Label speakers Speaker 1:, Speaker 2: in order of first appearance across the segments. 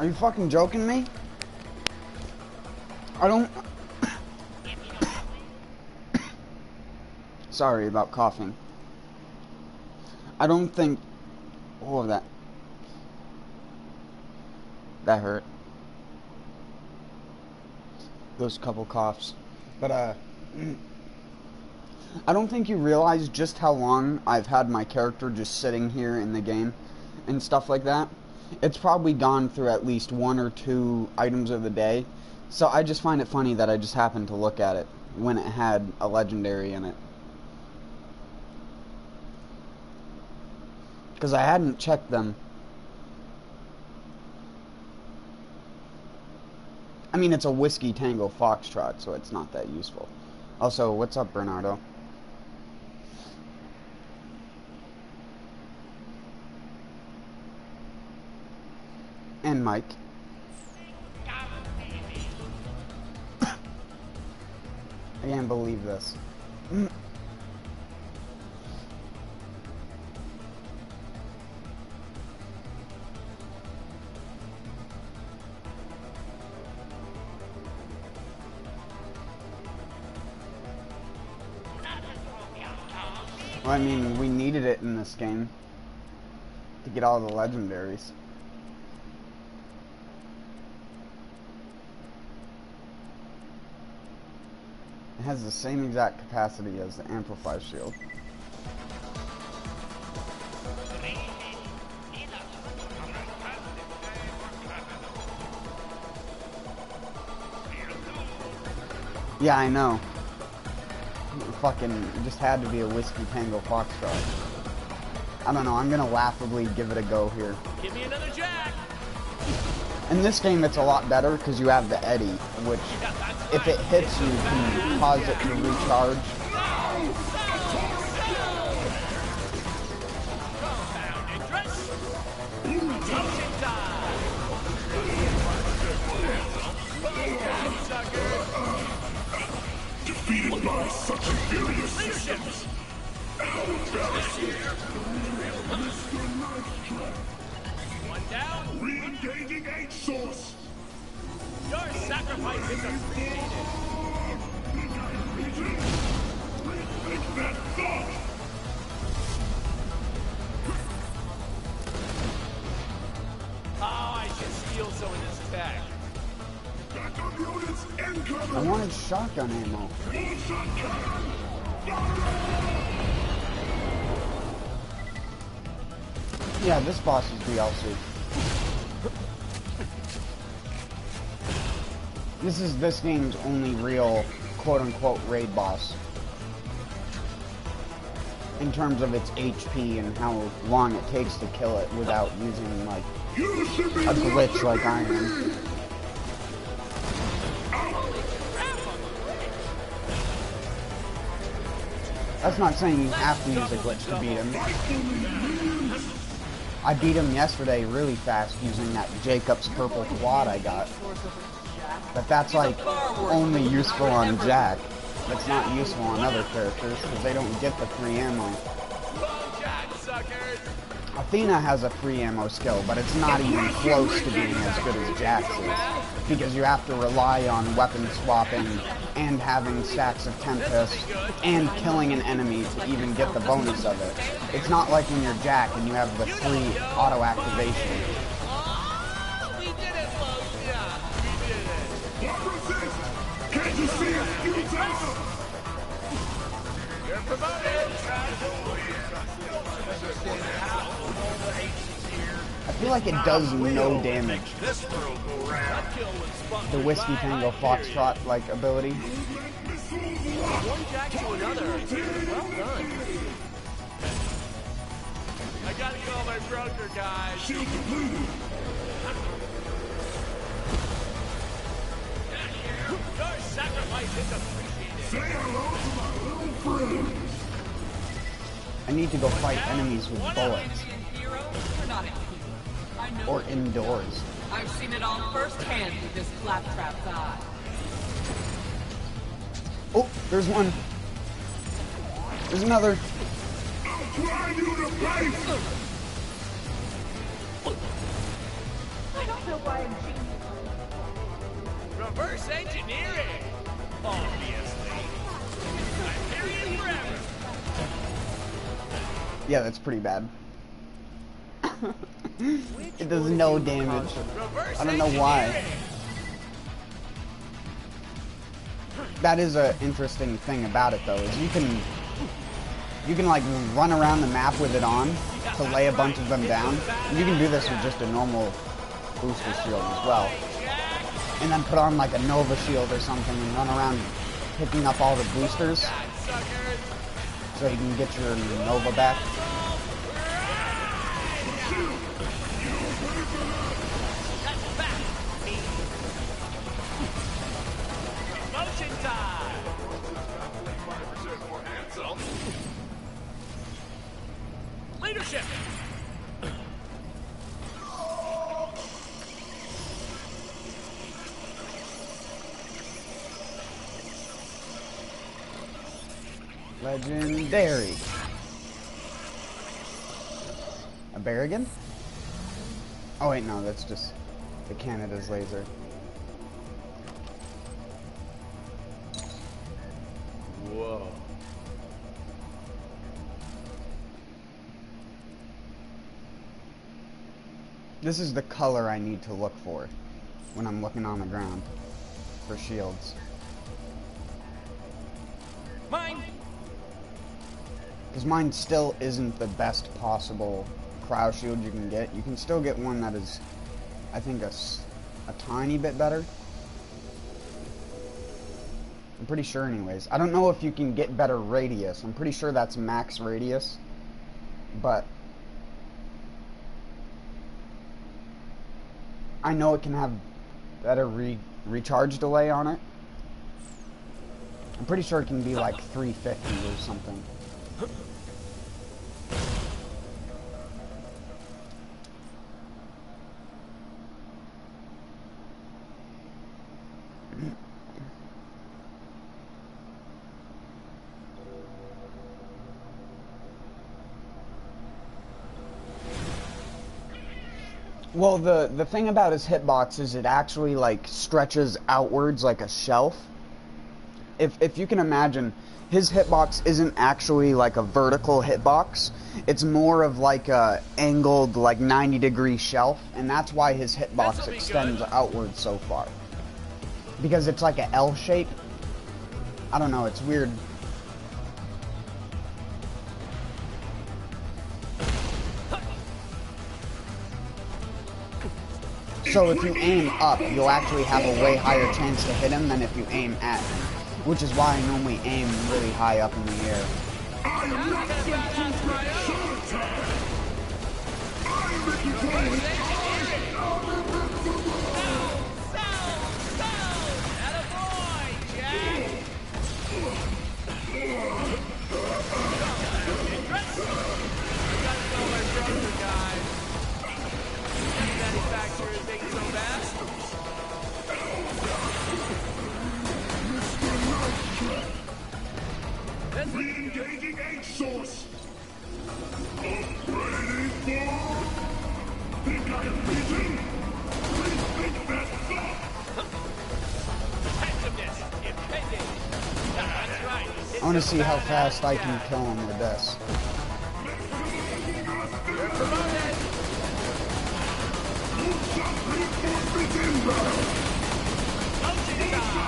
Speaker 1: Are you fucking joking me? I don't... Sorry about coughing. I don't think... Oh, that hurt. Those couple coughs. But, I don't think you realize just how long I've had my character just sitting here in the game and stuff like that. It's probably gone through at least 1 or 2 items of the day. So I just find it funny that I just happened to look at it when it had a legendary in it. Because I hadn't checked them. I mean, it's a Whiskey Tango Foxtrot, so it's not that useful. Also, what's up, Bernardo? And Mike. I can't believe this. Well, I mean, we needed it in this game to get all the legendaries. It has the same exact capacity as the Amplify Shield. Yeah, I know. Fucking, it just had to be a Whiskey Tango Foxtrot. I don't know, I'm gonna laughably give it a go here.
Speaker 2: Give me another jack!
Speaker 1: In this game, it's a lot better because you have the Eddy, which, if it hits you, can cause it to recharge.
Speaker 3: Defeated by such inferior systems.
Speaker 2: One down.
Speaker 3: Re-engaging aid source.
Speaker 2: Your sacrifice is appreciated.
Speaker 3: Take that thought.
Speaker 2: Oh, I should steal some of this tech.
Speaker 3: Backup units incoming.
Speaker 1: I wanted shotgun ammo.
Speaker 3: One-shot cannon.
Speaker 1: Yeah, this boss is DLC. This is this game's only real quote-unquote raid boss. In terms of its HP and how long it takes to kill it without using, like, a glitch like I am. That's not saying you have to use a glitch to beat him. I beat him yesterday really fast using that Jacob's purple quad I got. But that's like only useful on Jack. That's not useful on other characters because they don't get the free ammo. Athena has a free ammo skill, but it's not even close to being as good as Jack's is. Because you have to rely on weapon swapping and having stacks of Tempest and killing an enemy to even get the bonus of it. It's not like when you're Jack and you have the free auto activation.
Speaker 2: We did it, folks! Yeah, we did it!
Speaker 3: Can't you see us? Futile!
Speaker 2: You're promoted!
Speaker 1: I feel like it does no damage. The Whiskey Tango Foxtrot-like ability.
Speaker 2: One jack to another. Well done. I gotta call my broker, guys.
Speaker 3: Shield depleted.
Speaker 2: Your sacrifice is appreciated.
Speaker 3: Say hello to my little friends.
Speaker 1: I need to go fight enemies with bullets. Or indoors.
Speaker 4: I've seen it all firsthand with this claptrap's eye.
Speaker 1: Oh, there's one. There's another.
Speaker 3: I'll try you to face.
Speaker 4: don't know why I'm genius.
Speaker 2: Reverse engineering! Obviously. Hyperion forever!
Speaker 1: Yeah, that's pretty bad. It does no damage.
Speaker 2: Reverse
Speaker 1: I don't know why. That is a interesting thing about it though, is you can like run around the map with it on to lay a bunch of them down. And you can do this with just a normal booster shield as well. And then put on like a Nova shield or something and run around picking up all the boosters so you can get your Nova back.
Speaker 2: Motion time! Leadership!
Speaker 1: Legendary. A Barrigan? Oh wait, no, that's just the Canada's laser.
Speaker 2: Whoa.
Speaker 1: This is the color I need to look for when I'm looking on the ground for shields.
Speaker 2: Mine!
Speaker 1: Because mine still isn't the best possible cryo shield you can get. You can still get one that is, I think, a tiny bit better. I'm pretty sure anyways. I don't know if you can get better radius. I'm pretty sure that's max radius. But I know it can have better recharge delay on it. I'm pretty sure it can be like 350 or something. Well, the thing about his hitbox is it actually like stretches outwards like a shelf. If you can imagine, his hitbox isn't actually like a vertical hitbox. It's more of like a angled like 90-degree shelf, and that's why his hitbox extends outwards so far. Because it's like an L shape. I don't know, it's weird. So if you aim up, you'll actually have a way higher chance to hit him than if you aim at him. Which is why I normally aim really high up in the air.
Speaker 3: I am not re-engaging aid source. Upgrading for... Think I am beaten? Rethink that thought.
Speaker 2: Effectiveness impending. That's right.
Speaker 1: I want to see how fast I can kill him with this.
Speaker 2: You're promoted.
Speaker 3: Reinforcements inbound.
Speaker 2: Motion time.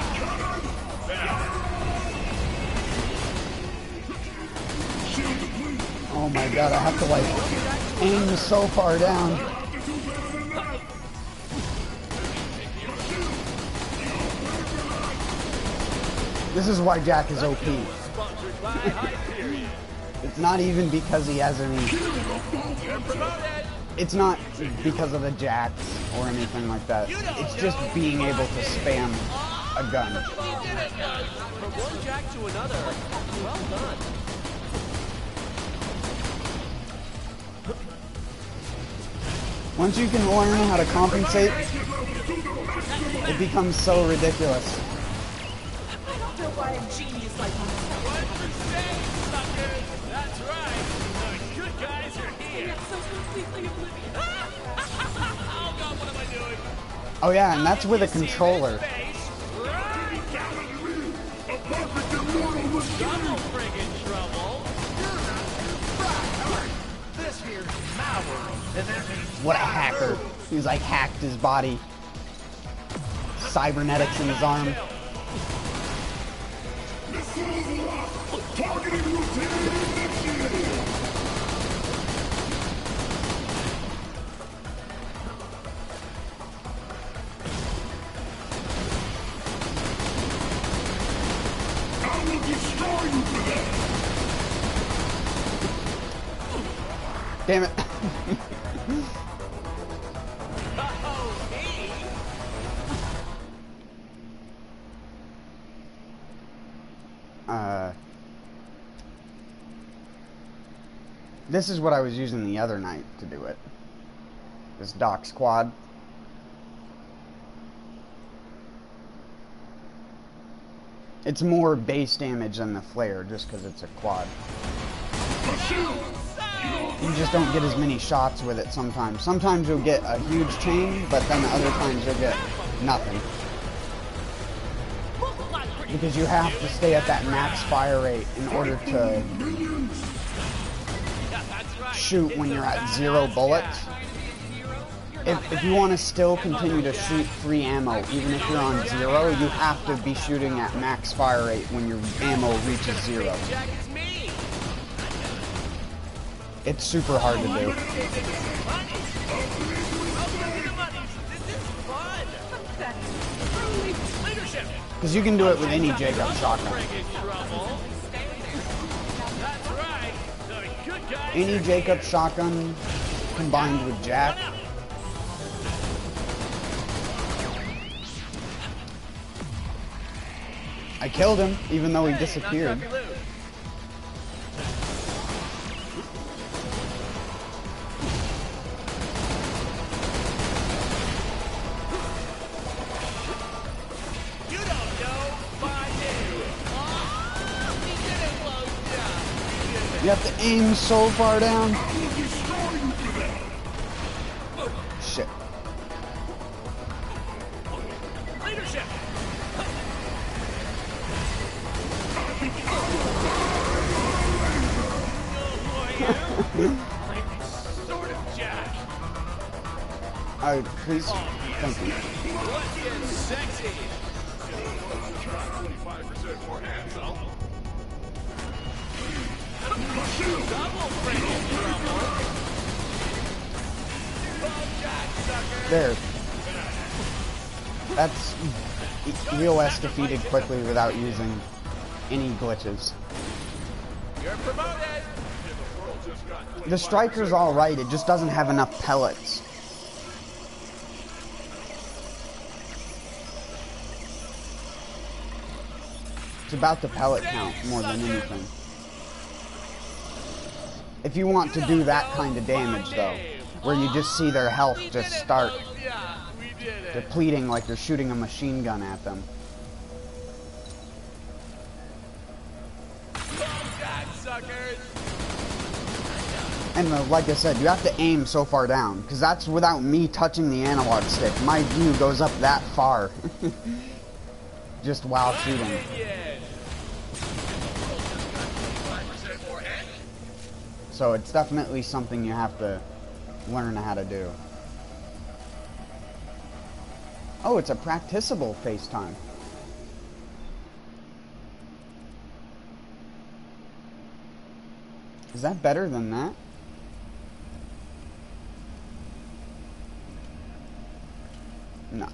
Speaker 1: Oh my god, I have to like aim so far down. This is why Jack is OP. It's not even because he has any... It's not because of the jacks or anything like that. It's just being able to spam a gun.
Speaker 2: From one jack to another. Well done.
Speaker 1: Once you can learn how to compensate, it becomes so ridiculous.
Speaker 4: I don't know why I'm genius like this.
Speaker 2: What you say, suckers? That's right. The good guys are here.
Speaker 4: I'm so completely oblivious.
Speaker 2: Oh God, what am I doing?
Speaker 1: Oh yeah, and that's with a controller. What a hacker. He's like hacked his body. Cybernetics in his arm. Damn it. This is what I was using the other night to do it. This Doc Squad. It's more base damage than the flare just because it's a quad. You just don't get as many shots with it sometimes. Sometimes you'll get a huge chain, but then other times you'll get nothing. Because you have to stay at that max fire rate in order to shoot when you're at 0 bullets. If you want to still continue to shoot free ammo, even if you're on 0, you have to be shooting at max fire rate when your ammo reaches 0. It's super hard to do. Because you can do it with any Jacob shotgun. Any Jacob shotgun combined with Jack. I killed him, even though he disappeared. You have to aim so far down. Shit. Please. Thank you.
Speaker 2: Let's get sexy.
Speaker 1: There. That's EOS defeated quickly without using any glitches.
Speaker 2: You're promoted.
Speaker 1: The striker's alright, it just doesn't have enough pellets. It's about the pellet count more than anything. If you want to do that kind of damage though, where you just see their health just start depleting like you're shooting a machine gun at them. And like I said, you have to aim so far down, because that's without me touching the analog stick. My view goes up that far. Just while shooting. So it's definitely something you have to learn how to do. Oh, it's a practicable FaceTime. Is that better than that? No.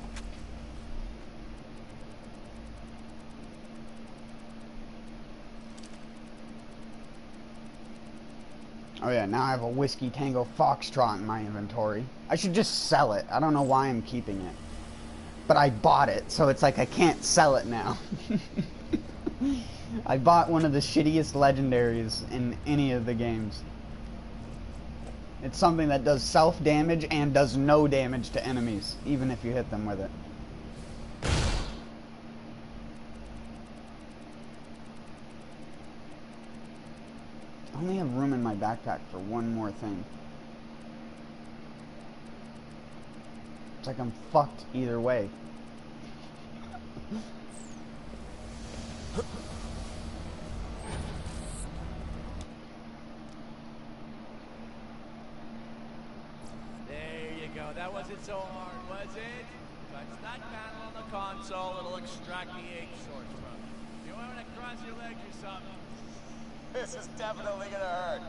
Speaker 1: Oh yeah, now I have a Whiskey Tango Foxtrot in my inventory. I should just sell it. I don't know why I'm keeping it. But I bought it, so it's like I can't sell it now. I bought one of the shittiest legendaries in any of the games. It's something that does self-damage and does no damage to enemies, even if you hit them with it. I only have room in my backpack for one more thing. It's like I'm fucked either way.
Speaker 2: There you go. That wasn't so hard, was it? Touch that panel on the console, it'll extract the H source from it. You want to cross your legs or something? This is definitely gonna hurt.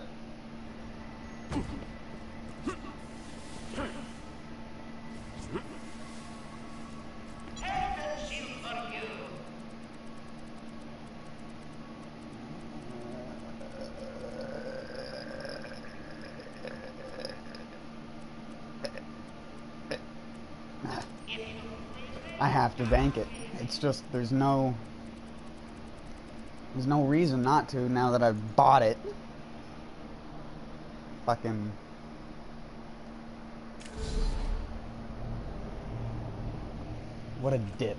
Speaker 1: I have to bank it. It's just there's no reason not to now that I've bought it. Fucking what a dip.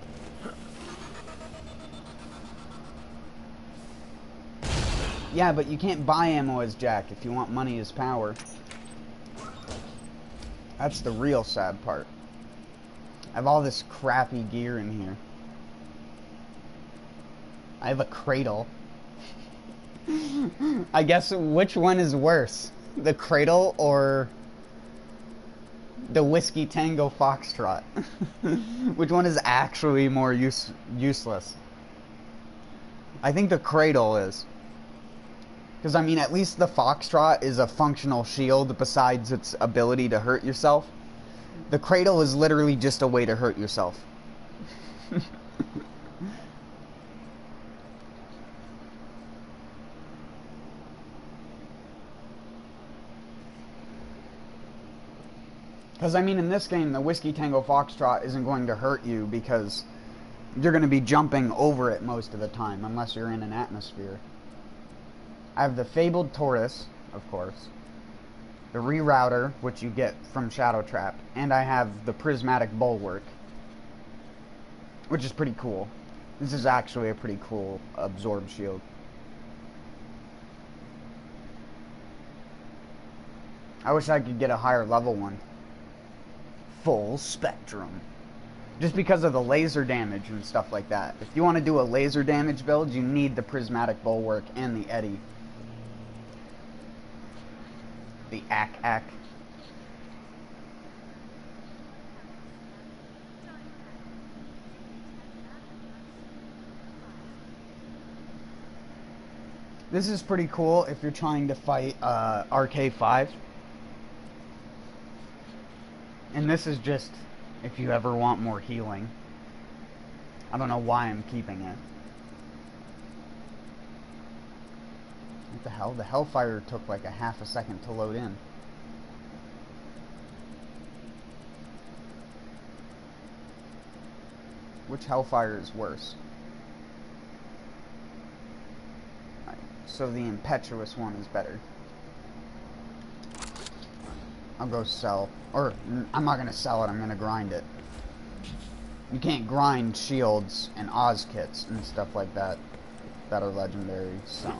Speaker 1: Yeah, but you can't buy ammo as Jack if you want money as power. That's the real sad part. I have all this crappy gear in here. I have a cradle. I guess which one is worse? The cradle or the Whiskey Tango Foxtrot? Which one is actually more useless? I think the cradle is. Because, I mean, at least the Foxtrot is a functional shield besides its ability to hurt yourself. The cradle is literally just a way to hurt yourself. Because, I mean, in this game, the Whiskey Tango Foxtrot isn't going to hurt you because you're going to be jumping over it most of the time, unless you're in an atmosphere. I have the Fabled Taurus, of course. The Rerouter, which you get from Shadow Trap. And I have the Prismatic Bulwark, which is pretty cool. This is actually a pretty cool absorb shield. I wish I could get a higher level one. Full Spectrum. Just because of the laser damage and stuff like that. If you want to do a laser damage build, you need the Prismatic Bulwark and the Eddy. The Ack. This is pretty cool if you're trying to fight RK5. And this is just if you ever want more healing. I don't know why I'm keeping it. What the hell? The Hellfire took like a half a second to load in. Which Hellfire is worse? Right, so the Impetuous one is better. I'll go sell. Or, I'm not going to sell it, I'm going to grind it. You can't grind shields and Oz kits and stuff like that that are legendary, so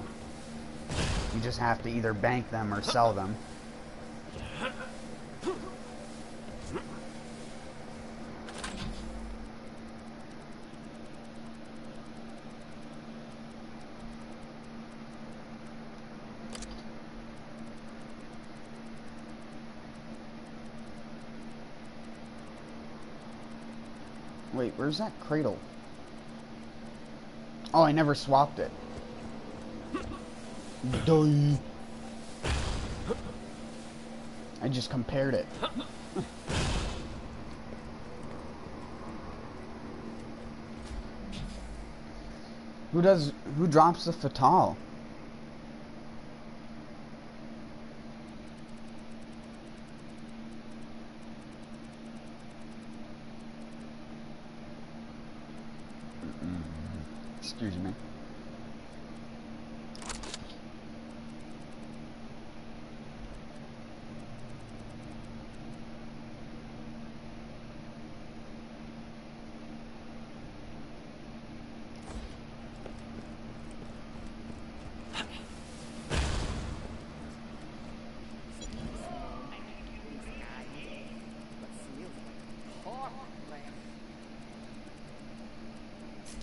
Speaker 1: you just have to either bank them or sell them. Wait, where's that cradle? Oh, I never swapped it. Duh. I just compared it. Who drops the Fatal? Excuse me.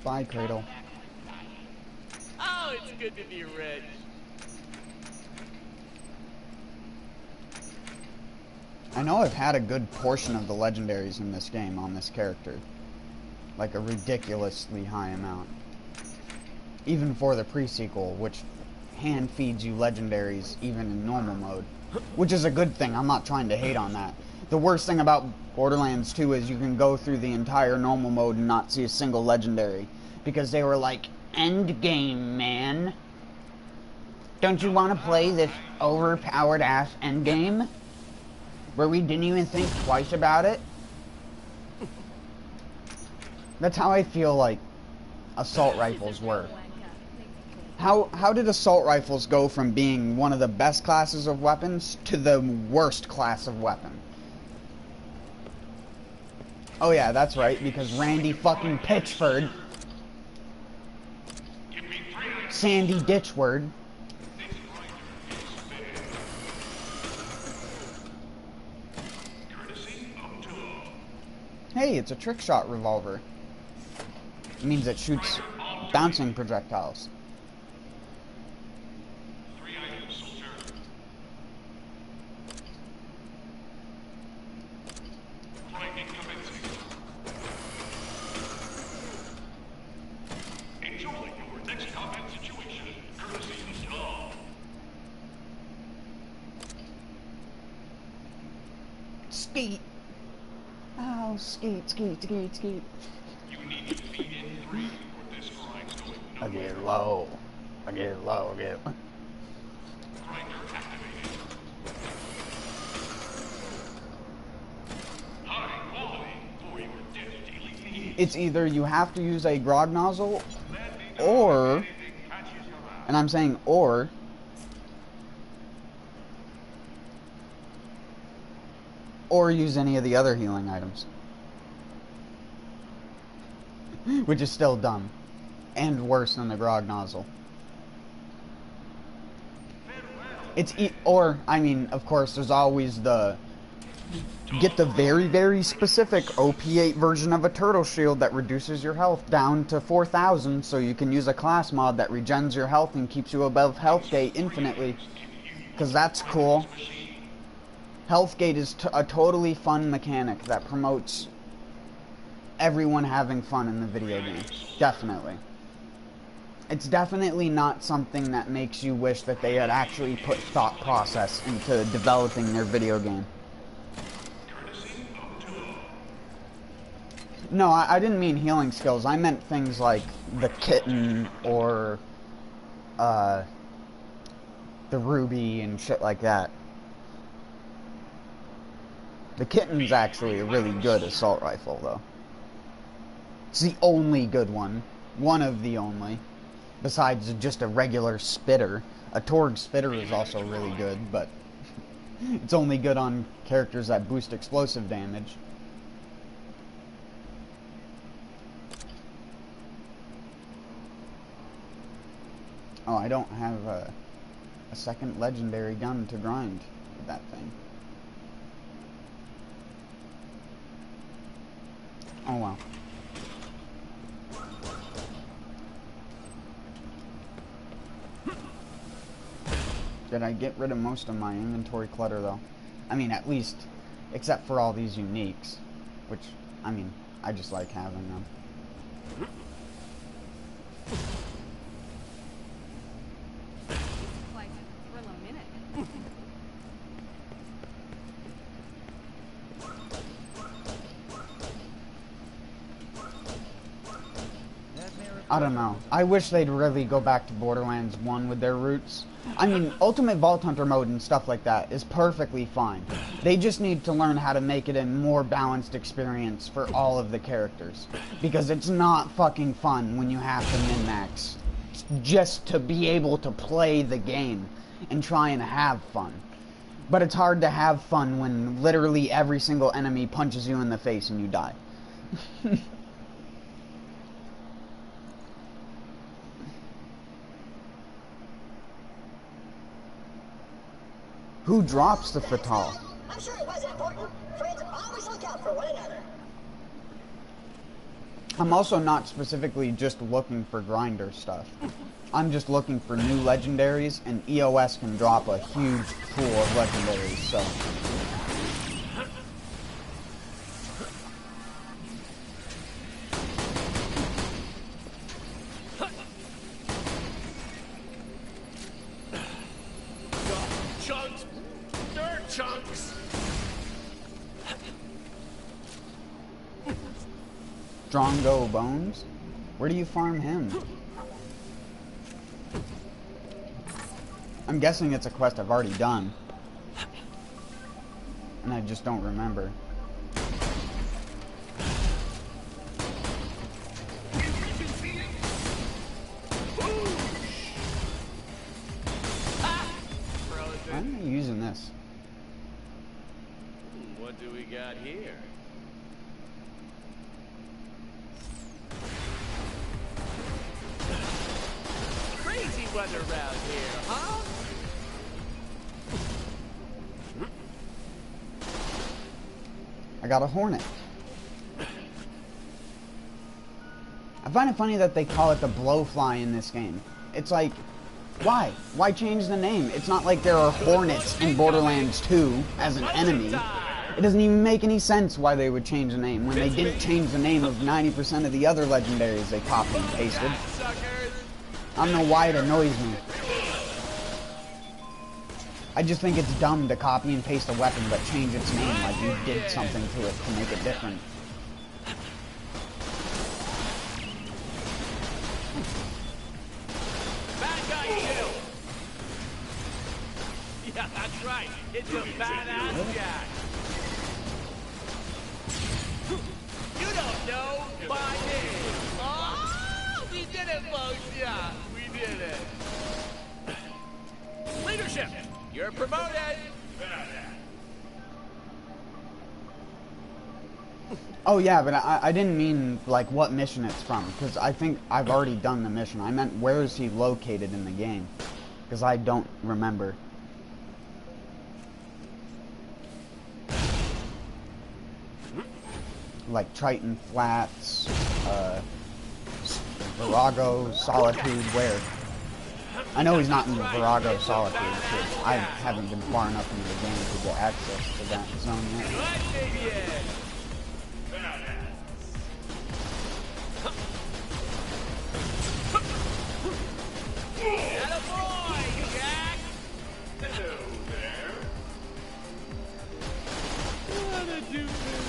Speaker 1: Bye, Cradle.
Speaker 2: Oh, it's good to be rich.
Speaker 1: I know I've had a good portion of the legendaries in this game on this character. Like a ridiculously high amount. Even for the pre-sequel, which hand feeds you legendaries even in normal mode. Which is a good thing, I'm not trying to hate on that. The worst thing about Borderlands 2 is you can go through the entire normal mode and not see a single legendary. Because they were like, end game, man. Don't you want to play this overpowered ass end game? Where we didn't even think twice about it? That's how I feel like assault rifles were. How did assault rifles go from being one of the best classes of weapons to the worst class of weapon? Oh yeah, that's right, because Randy fucking Pitchford, Sandy Ditchword, hey, it's a trick shot revolver. It means it shoots bouncing projectiles. Skeet. Oh, skeet, skeet, skeet, skeet.
Speaker 3: You need to feed in 3 or this grind's going
Speaker 1: I
Speaker 3: nowhere.
Speaker 1: get low. I get low. I get.
Speaker 3: Grinder activated. High quality for your death-dealing needs.
Speaker 1: It's either you have to use a grog nozzle, or, and I'm saying or, use any of the other healing items. Which is still dumb. And worse than the grog nozzle. It's or, I mean, of course, there's always the get the very, very specific OP8 version of a turtle shield that reduces your health down to 4,000, so you can use a class mod that regens your health and keeps you above health gate infinitely. Because that's cool. Health gate is a totally fun mechanic that promotes everyone having fun in the video game. Definitely. It's definitely not something that makes you wish that they had actually put thought process into developing their video game. No, I didn't mean healing skills. I meant things like the kitten or the ruby and shit like that. The kitten's actually a really good assault rifle, though. It's the only good one. One of the only. Besides just a regular spitter. A Torg spitter is also really good, but it's only good on characters that boost explosive damage. Oh, I don't have a second legendary gun to grind with that thing. Oh well. Did I get rid of most of my inventory clutter though? I mean, at least, except for all these uniques, which, I mean, I just like having them.
Speaker 4: Like, thrill a minute.
Speaker 1: I don't know. I wish they'd really go back to Borderlands 1 with their roots. I mean, Ultimate Vault Hunter mode and stuff like that is perfectly fine. They just need to learn how to make it a more balanced experience for all of the characters. Because it's not fucking fun when you have to min-max just to be able to play the game and try and have fun. But it's hard to have fun when literally every single enemy punches you in the face and you die. Who drops the fatal?
Speaker 5: I'm sure it was important. Friends always look out for one another.
Speaker 1: I'm also not specifically just looking for grinder stuff. I'm just looking for new legendaries, and EOS can drop a huge pool of legendaries, so...
Speaker 2: Chunks! Dirt chunks!
Speaker 1: Drongo Bones? Where do you farm him? I'm guessing it's a quest I've already done. And I just don't remember. Why am I using this?
Speaker 2: What do we got here? Crazy weather around here, huh?
Speaker 1: I got a hornet. I find it funny that they call it the blowfly in this game. It's like, why? Why change the name? It's not like there are hornets in Borderlands 2 as an enemy. It doesn't even make any sense why they would change the name when they didn't change the name of 90% of the other legendaries they copied and pasted. I don't know why it annoys me. I just think it's dumb to copy and paste a weapon but change its name like you did something to it to make it different.
Speaker 2: Bad guy kill! Yeah, that's right. It's a badass jack. You don't know my name. Oh, we did it, folks. Yeah, we did it. Leadership, you're promoted.
Speaker 1: Oh yeah, but I didn't mean like what mission it's from, because I think I've already done the mission. I meant where is he located in the game, because I don't remember. Like Triton Flats, Virago, Solitude, where? I know he's not in Virago Solitude, because I haven't been far enough into the game to get access to that zone yet.
Speaker 2: Attaboy, Jack! Hello there. What a doofus.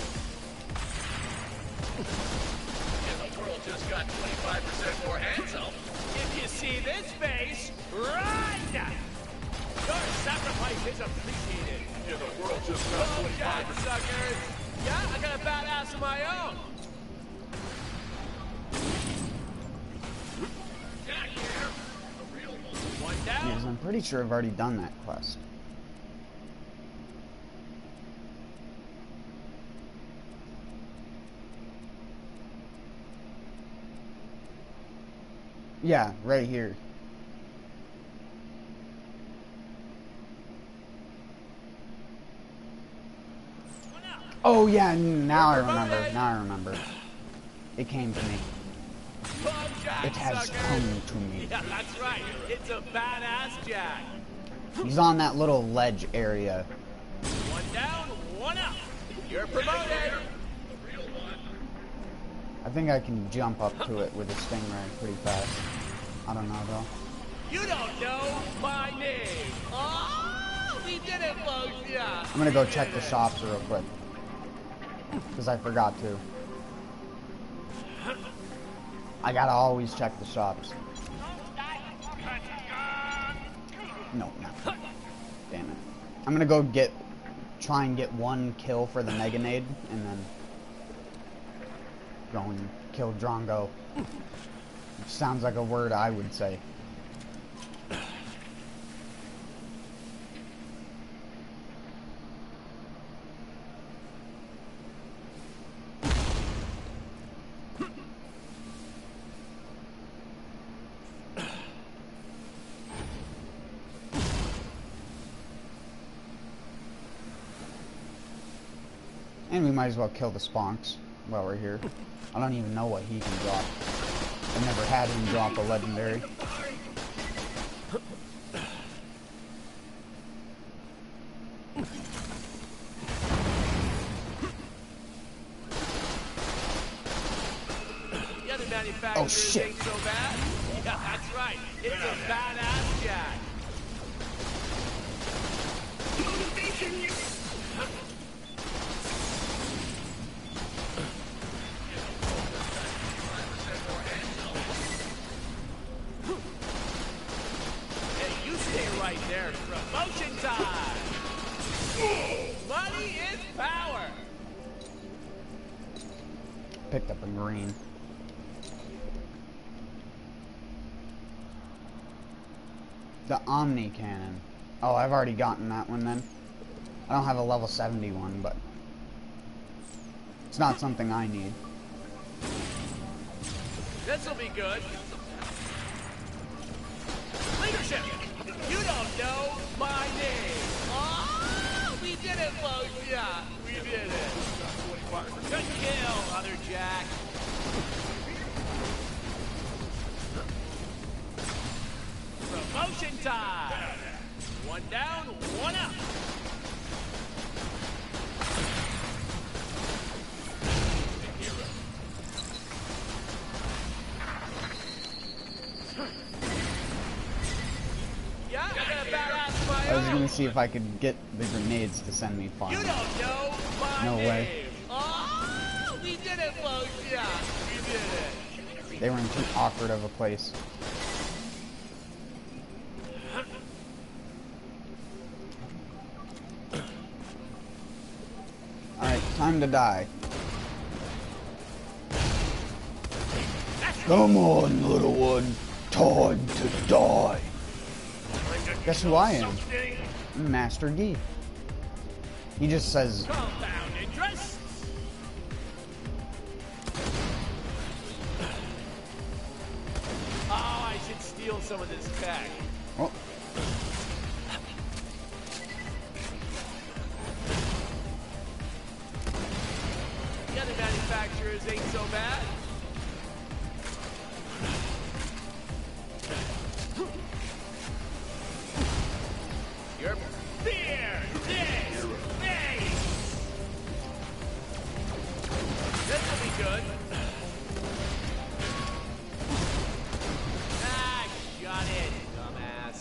Speaker 2: And the world just got 25% more handsome. If you see this face, run! Your sacrifice is appreciated.
Speaker 3: Yeah, the world just got 25%.
Speaker 2: Jack, suckers! Yeah, I got a badass of my own. Jack here. A real one. One down.
Speaker 1: Yes, I'm pretty sure I've already done that quest. Yeah, right here. Oh yeah, now I remember. Now I remember. It came to me.
Speaker 2: Jack,
Speaker 1: It has
Speaker 2: suckers.
Speaker 1: come to me.
Speaker 2: Yeah, that's right. It's a badass Jack.
Speaker 1: He's on that little ledge area.
Speaker 2: One down, one up. You're promoted.
Speaker 1: I think I can jump up to it with a stingray pretty fast. I don't know though.
Speaker 2: You don't know my name. Oh, we did it, folks. Yeah.
Speaker 1: I'm gonna go check the shops real quick. Because I forgot to. I gotta always check the shops. No, no. Damn it. I'm gonna go try and get one kill for the Mega Nade, and then go and kill Drongo. Which sounds like a word I would say. And we might as well kill the Sponks. while we're here. I don't even know what he can drop. I've never had him drop a legendary.
Speaker 2: Oh shit! Ain't so bad. Yeah, that's right. It's a badass jack. Hey, you stay right there. Promotion time. Money is power.
Speaker 1: Picked up a green. The Omni Cannon. Oh, I've already gotten that one then. I don't have a level 71, but it's not something I need.
Speaker 2: This'll be good. Leadership! You don't know my name! Oh, we did it, folks! Yeah, we did it. Good kill, other Jack. Promotion time! One down, one up. Yeah, I got a badass my
Speaker 1: I was gonna see if I could get the grenades to send me far.
Speaker 2: You don't know my
Speaker 1: No
Speaker 2: name.
Speaker 1: way.
Speaker 2: Oh, we did it, folks. Yeah, we did it.
Speaker 1: They were in too awkward of a place. Alright, time to die. Come on, little one. Time to die. Guess who I am? I'm Master Gee. He just says...
Speaker 2: Compound interest. Oh, I should steal some of this tech.
Speaker 1: Oh.
Speaker 2: The other manufacturers ain't so bad. Your beer is made. This will be good. Ah, shut it, dumbass.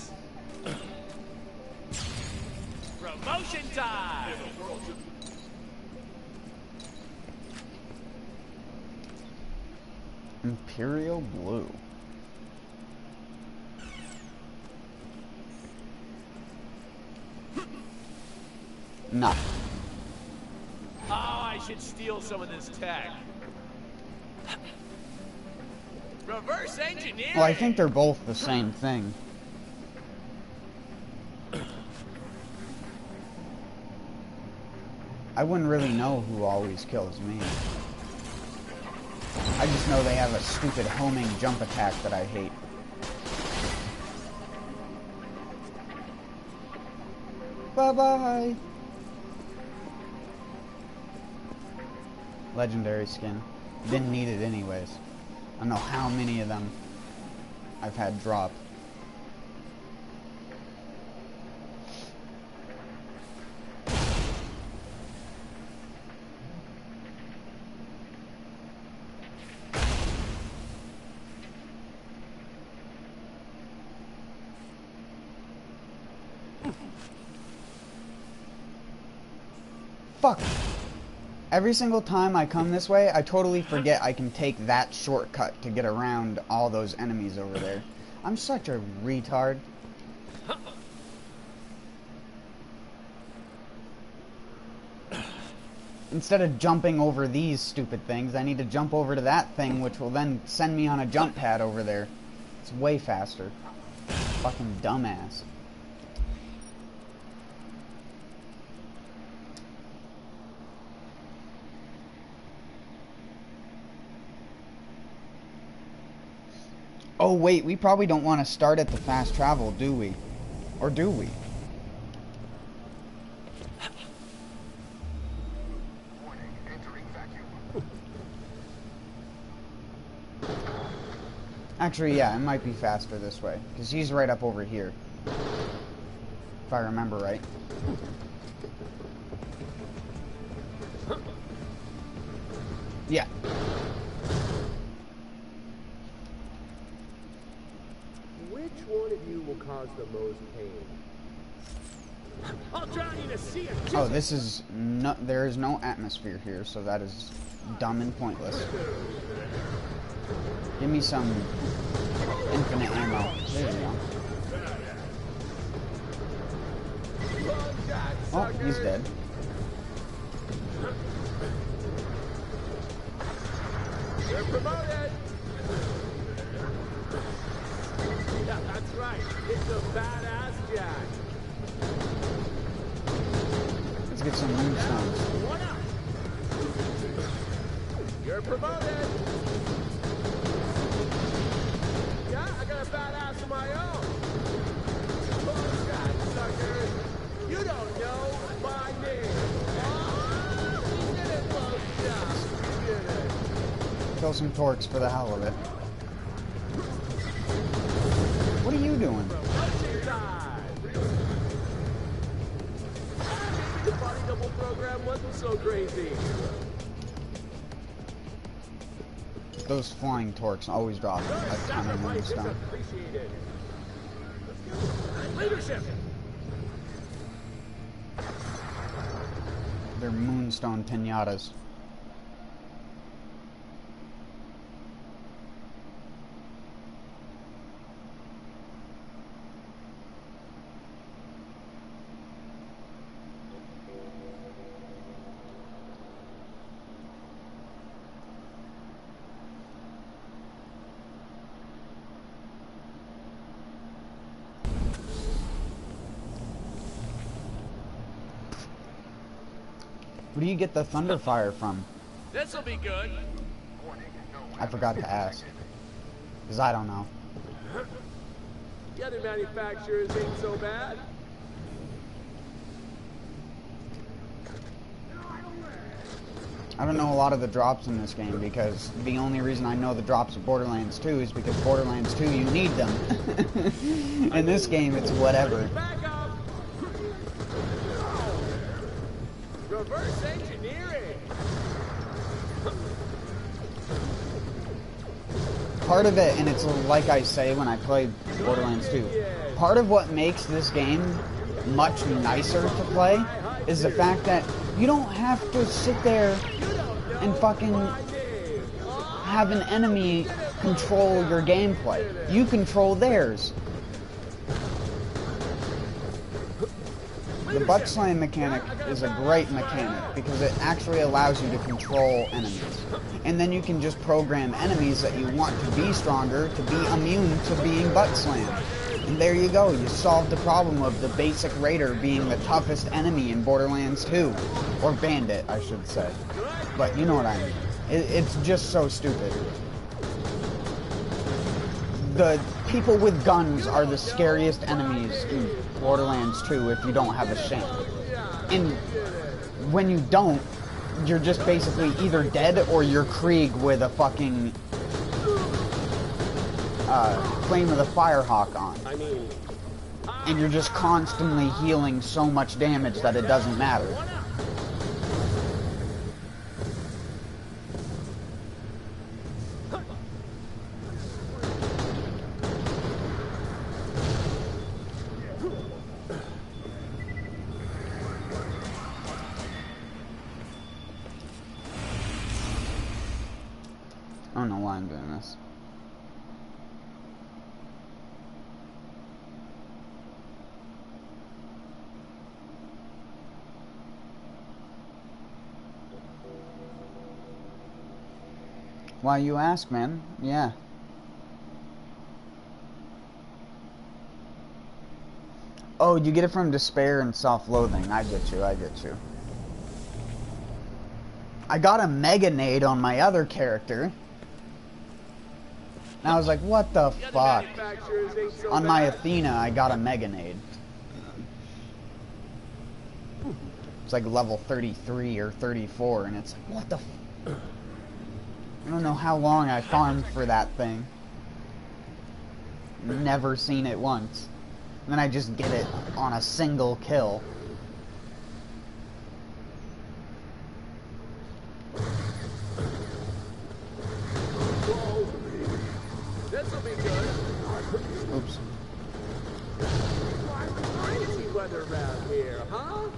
Speaker 2: Promotion time.
Speaker 1: Imperial Blue. No.
Speaker 2: Oh, I should steal some of this tech. Reverse engineering.
Speaker 1: Well, I think they're both the same thing. I wouldn't really know who always kills me. I just know they have a stupid homing jump attack that I hate. Bye-bye! Legendary skin. Didn't need it anyways. I don't know how many of them I've had drop. Fuck! Every single time I come this way, I totally forget I can take that shortcut to get around all those enemies over there. I'm such a retard. Instead of jumping over these stupid things, I need to jump over to that thing, which will then send me on a jump pad over there. It's way faster. Fucking dumbass. Oh wait, we probably don't want to start at the fast travel, do we? Or do we? Actually, yeah, it might be faster this way, because he's right up over here. If I remember right. Yeah.
Speaker 5: Which one of you will cause the most pain? I'll drown you to see it.
Speaker 1: Oh, this is no. There is no atmosphere here, so that is dumb and pointless. Give me some infinite ammo. There you go. Oh, he's dead.
Speaker 5: You're promoted. Yeah, that's right. It's a badass Jack.
Speaker 1: Let's get some moonstones.
Speaker 5: One up. You're promoted. Yeah, I got a badass of my own. Oh, God, suckers. You don't know my name. Oh, we did it, close shot. We did it.
Speaker 1: Kill some torques for the hell of it. What are you doing?
Speaker 5: Promotion time. Maybe the body double program wasn't so crazy.
Speaker 1: Those flying torques always drop a ton of moonstone.
Speaker 5: Appreciated. Leadership.
Speaker 1: They're moonstone pinatas. Where do you get the Thunderfire from?
Speaker 2: This'll be good.
Speaker 1: I forgot to ask. Because I don't know.
Speaker 5: The other manufacturers ain't so bad.
Speaker 1: I don't know a lot of the drops in this game because the only reason I know the drops of Borderlands 2 is because Borderlands 2, you need them. In this game, it's whatever.
Speaker 5: Back up. Reverse engineering.
Speaker 1: Part of it, and it's like I say when I played Borderlands 2, part of what makes this game much nicer to play is the fact that you don't have to sit there and fucking have an enemy control your gameplay. You control theirs. The butt slam mechanic is a great mechanic because it actually allows you to control enemies. And then you can just program enemies that you want to be stronger to be immune to being butt slammed. And there you go, you solved the problem of the basic raider being the toughest enemy in Borderlands 2. Or bandit, I should say. But you know what I mean. It's just so stupid. The people with guns are the scariest enemies in Borderlands 2 if you don't have a shank. And when you don't, you're just basically either dead or you're Krieg with a fucking Flame of the Firehawk on. And you're just constantly healing so much damage that it doesn't matter. I don't know why I'm doing this. Why you ask, man? Yeah. Oh, you get it from despair and self-loathing. I get you, I get you. I got a Mega Nade on my other character. And I was like, what the fuck? On my Athena, I got a Mega Nade. It's like level 33 or 34, and it's like, what the f... I don't know how long I farmed for that thing. Never seen it once. And then I just get it on a single kill.
Speaker 5: This'll be good.
Speaker 1: Oops.
Speaker 5: Crazy weather around here, huh?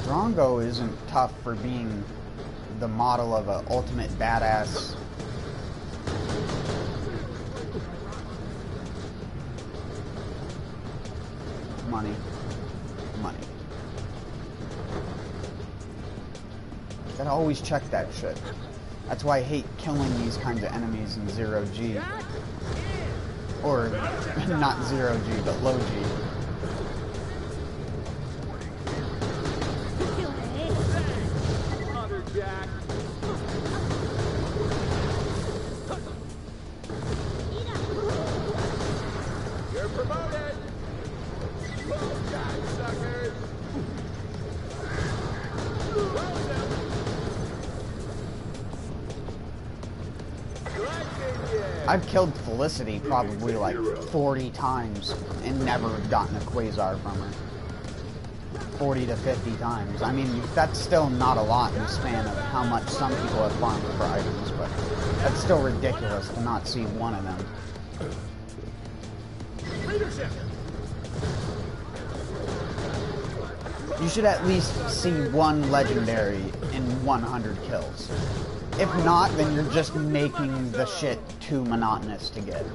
Speaker 1: Drongo isn't tough for being the model of an ultimate badass. Money. Money. Gotta always check that shit. That's why I hate killing these kinds of enemies in 0G. Or, not 0G, but low G.
Speaker 5: Jack. You're promoted. Well done, suckers. Well done.
Speaker 1: I've killed Felicity probably like 40 times and never gotten a Quasar from her. 40 to 50 times. I mean, that's still not a lot in the span of how much some people have farmed for items, but that's still ridiculous to not see one of them.
Speaker 5: Leadership.
Speaker 1: You should at least see one legendary in 100 kills. If not, then you're just making the shit too monotonous to get.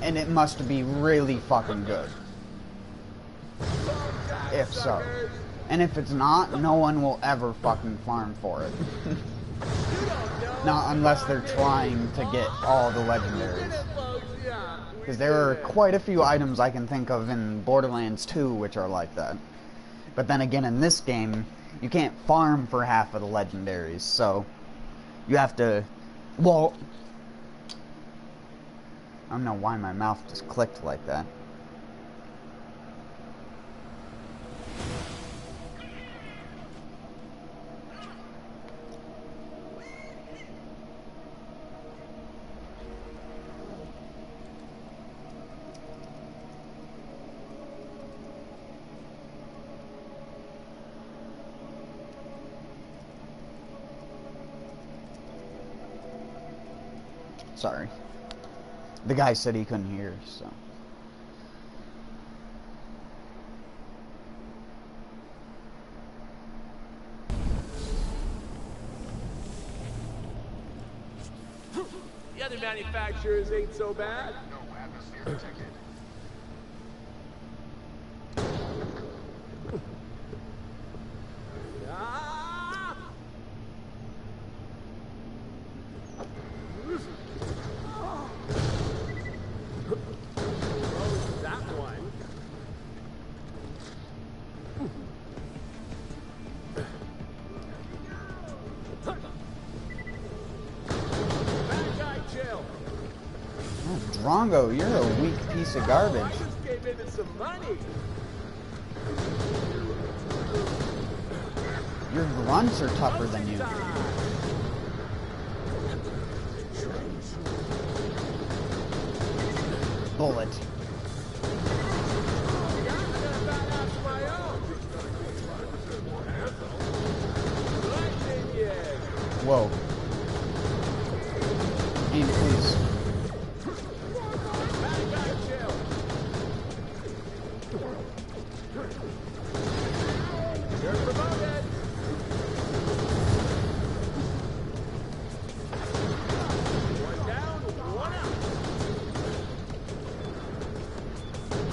Speaker 1: And it must be really fucking good. If so. And if it's not, no one will ever fucking farm for it. Not unless they're trying to get all the legendaries. Because there are quite a few items I can think of in Borderlands 2 which are like that. But then again, in this game, you can't farm for half of the legendaries, so you have to... Well... I don't know why my mouth just clicked like that. Sorry. The guy said he couldn't hear, so...
Speaker 5: The other manufacturers ain't so bad.
Speaker 3: No atmosphere detected.
Speaker 5: Ah! Oh, that one. Bad guy, chill.
Speaker 1: Oh, Drongo, you're a weak piece of garbage.
Speaker 5: I just gave in some money.
Speaker 1: Your grunts are tougher than you. Bullet. Whoa. Aim, please.
Speaker 5: You're promoted. One down, one out.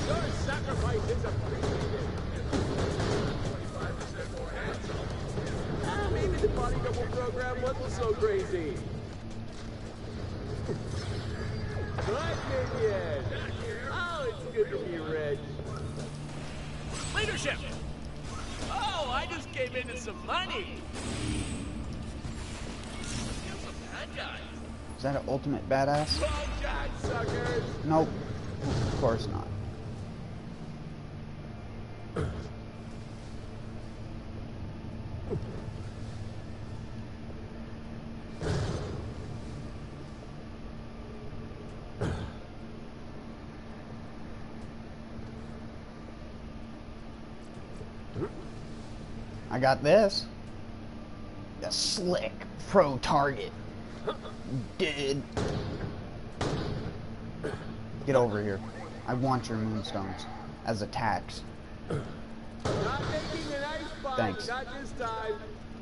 Speaker 5: Your sacrifice is appreciated. 25% more hands. Maybe the body double program wasn't so crazy. Good minion. Oh, it's good to be rich.
Speaker 2: Leadership! Oh, I just came into some money. Kill some bad guys.
Speaker 1: Is that an ultimate badass?
Speaker 5: Well done, suckers.
Speaker 1: Nope. Of course not. I got this. A slick pro target. Dead. Get over here. I want your moonstones as a tax.
Speaker 5: Not making an ice bomb.
Speaker 1: Thanks.
Speaker 5: Not this time.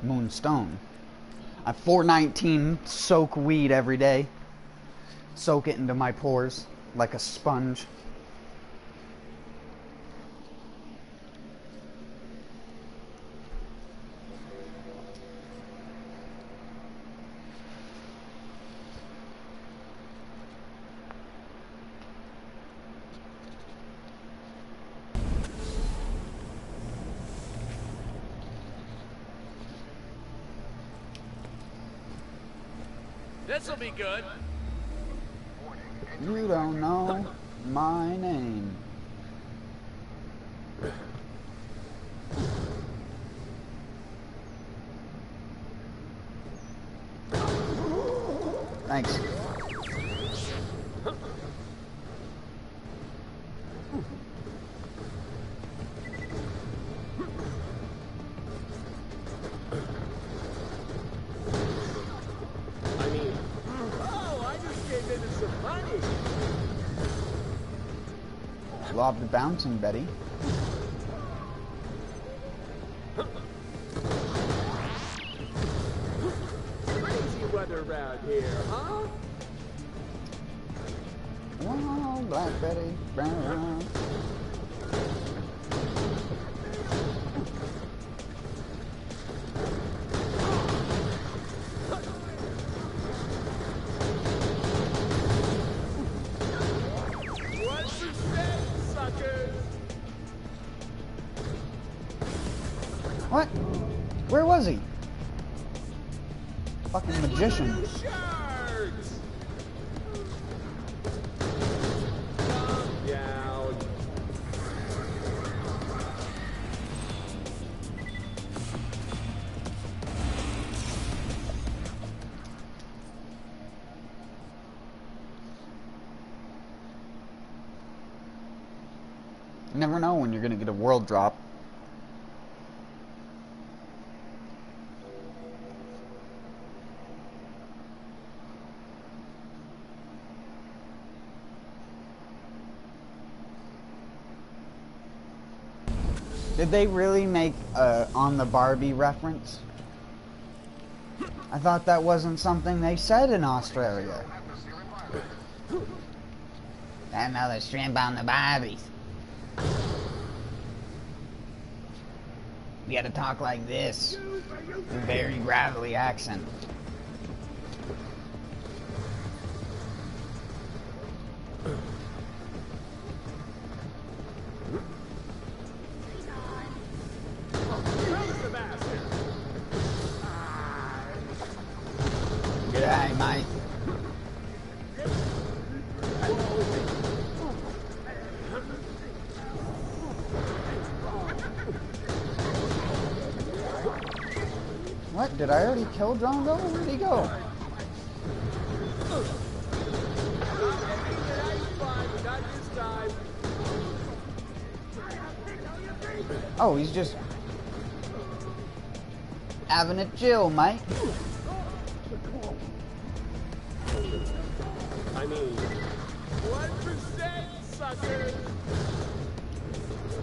Speaker 1: Moonstone. I 419 soak weed every day. Soak it into my pores like a sponge.
Speaker 2: This'll be good.
Speaker 1: You don't know my name. Thanks. Lobbed the bouncing, Betty.
Speaker 5: Crazy weather around here, huh?
Speaker 1: Oh, Black Betty, brown. What? Where was he? Fucking magician.
Speaker 5: Sharks! Calm down.
Speaker 1: You never know when you're gonna get a world drop. Did they really make on the Barbie reference? I thought that wasn't something they said in Australia. Another shrimp on the Barbies. You gotta talk like this. A very gravelly accent. G'day, mate. What? Did I already kill Drongo? Where'd he go? Oh, he's just having it chill, mate.
Speaker 5: I mean, 1%, sucker.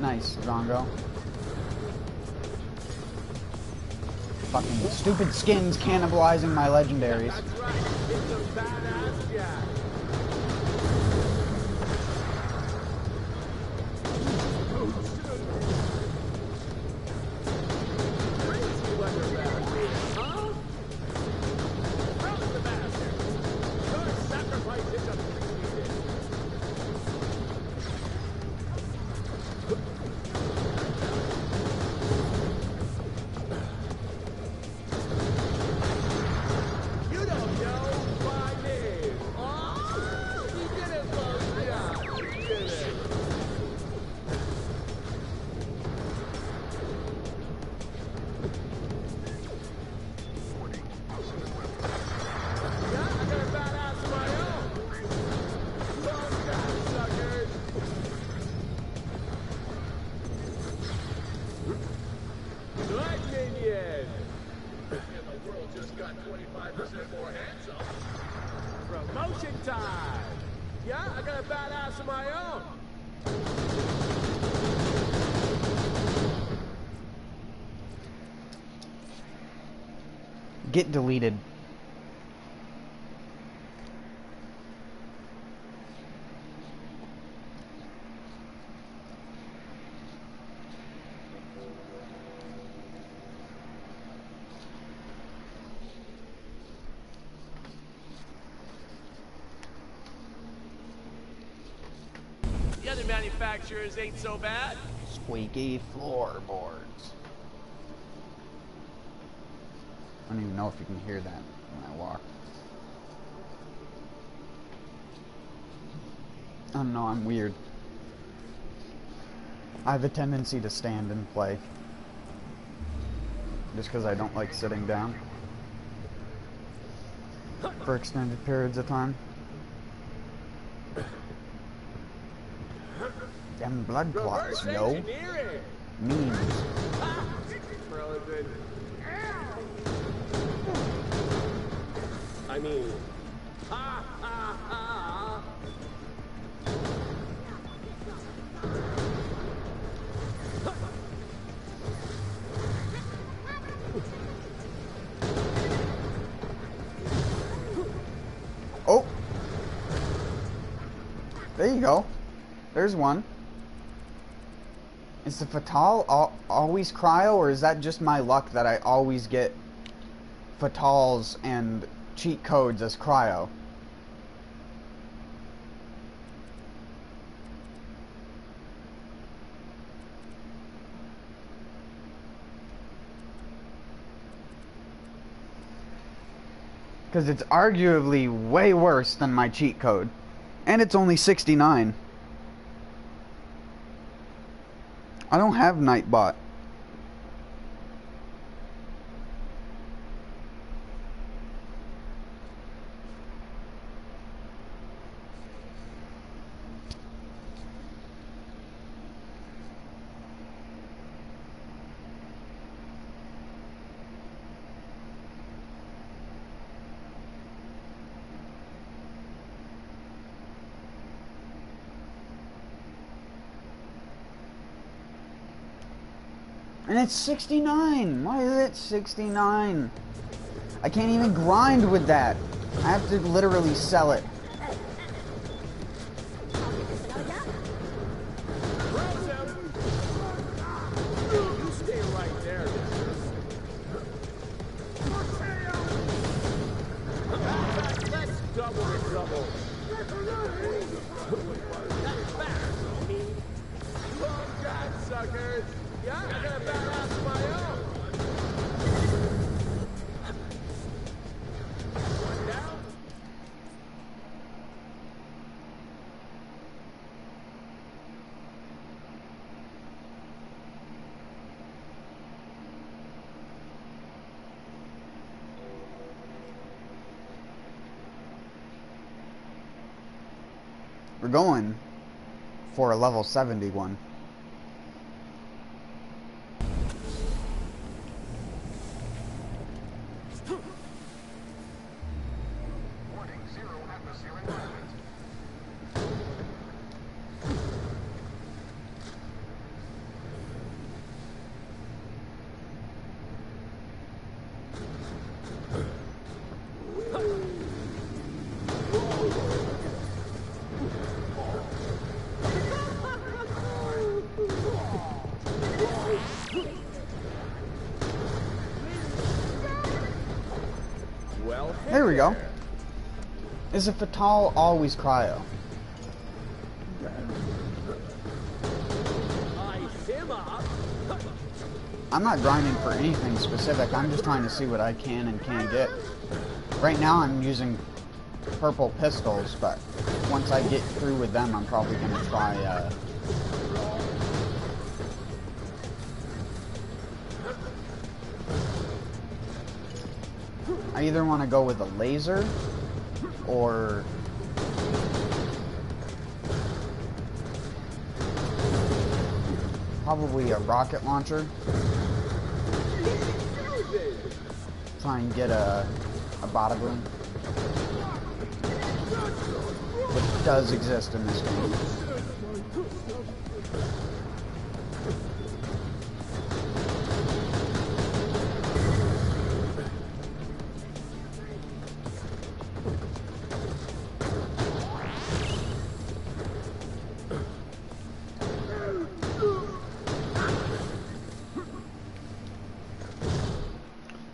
Speaker 1: Nice, Drongo. Fucking stupid skins cannibalizing my legendaries.
Speaker 5: That's right. It's a badass jack. Crazy weather around here, huh? How is the bastard? Your sacrifice is appreciated. You don't know my name, huh? Just got 25% more handsome. Promotion time! Yeah, I got a badass of my own.
Speaker 1: Get deleted.
Speaker 2: The other manufacturers ain't so bad.
Speaker 1: Squeaky floorboards. I don't even know if you can hear that when I walk. I don't know, I'm weird. I have a tendency to stand and play. Just because I don't like sitting down for extended periods of time. Them blood clots, yo. Memes.
Speaker 5: Frozen. I mean, ha ha ha.
Speaker 1: Oh! There you go. There's one. Is the Fatal always cryo, or is that just my luck that I always get Fatals and cheat codes as cryo? Because it's arguably way worse than my cheat code. And it's only 69. I don't have Nightbot. And it's 69. Why is it 69? I can't even grind with that. I have to literally sell it.
Speaker 5: You stay right there. Let's double the trouble. That's fast, homie. Long God, suckers. Yeah, I got a badass of my own. One down.
Speaker 1: We're going for a level 71. There we go. Is a Fatal always cryo? I'm not grinding for anything specific. I'm just trying to see what I can and can't get. Right now I'm using purple pistols, but once I get through with them, I'm probably going to try I either want to go with a laser or probably a rocket launcher try and get a bada boom, which does exist in this game.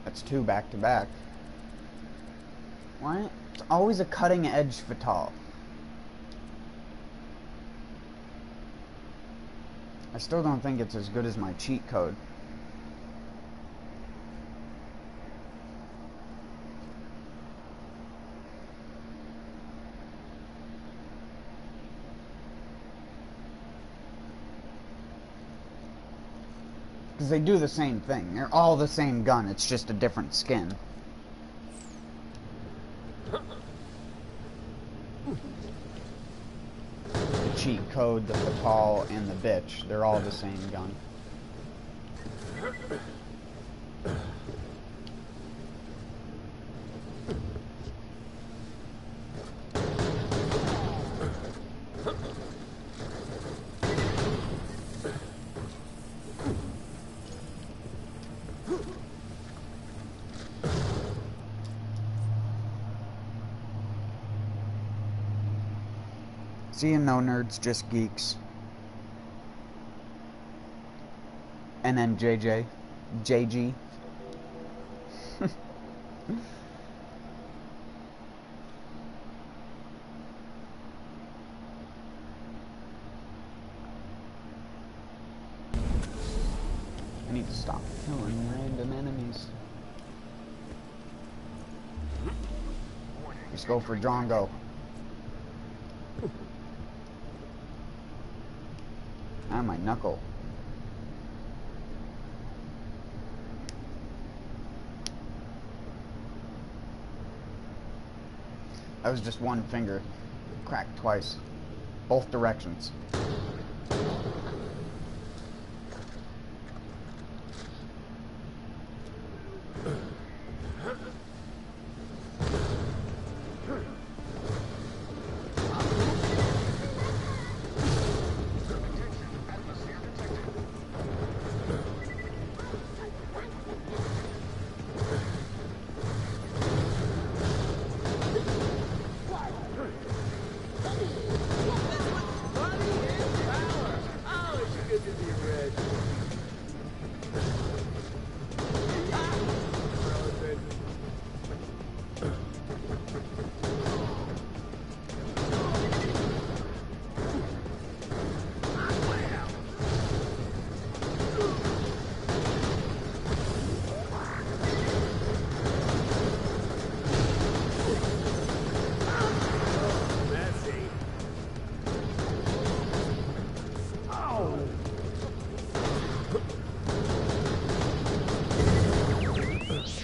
Speaker 1: That's 2 back to back. What? It's always a cutting edge fatal. I still don't think it's as good as my cheat code. Because they do the same thing. They're all the same gun. It's just a different skin. The cheat code, the fatal, and the bitch. They're all the same gun. See you, no nerds, just geeks. And then JG. I need to stop killing random enemies. Let's go for Drongo. Ah, my knuckle. That was just one finger. Cracked twice. Both directions.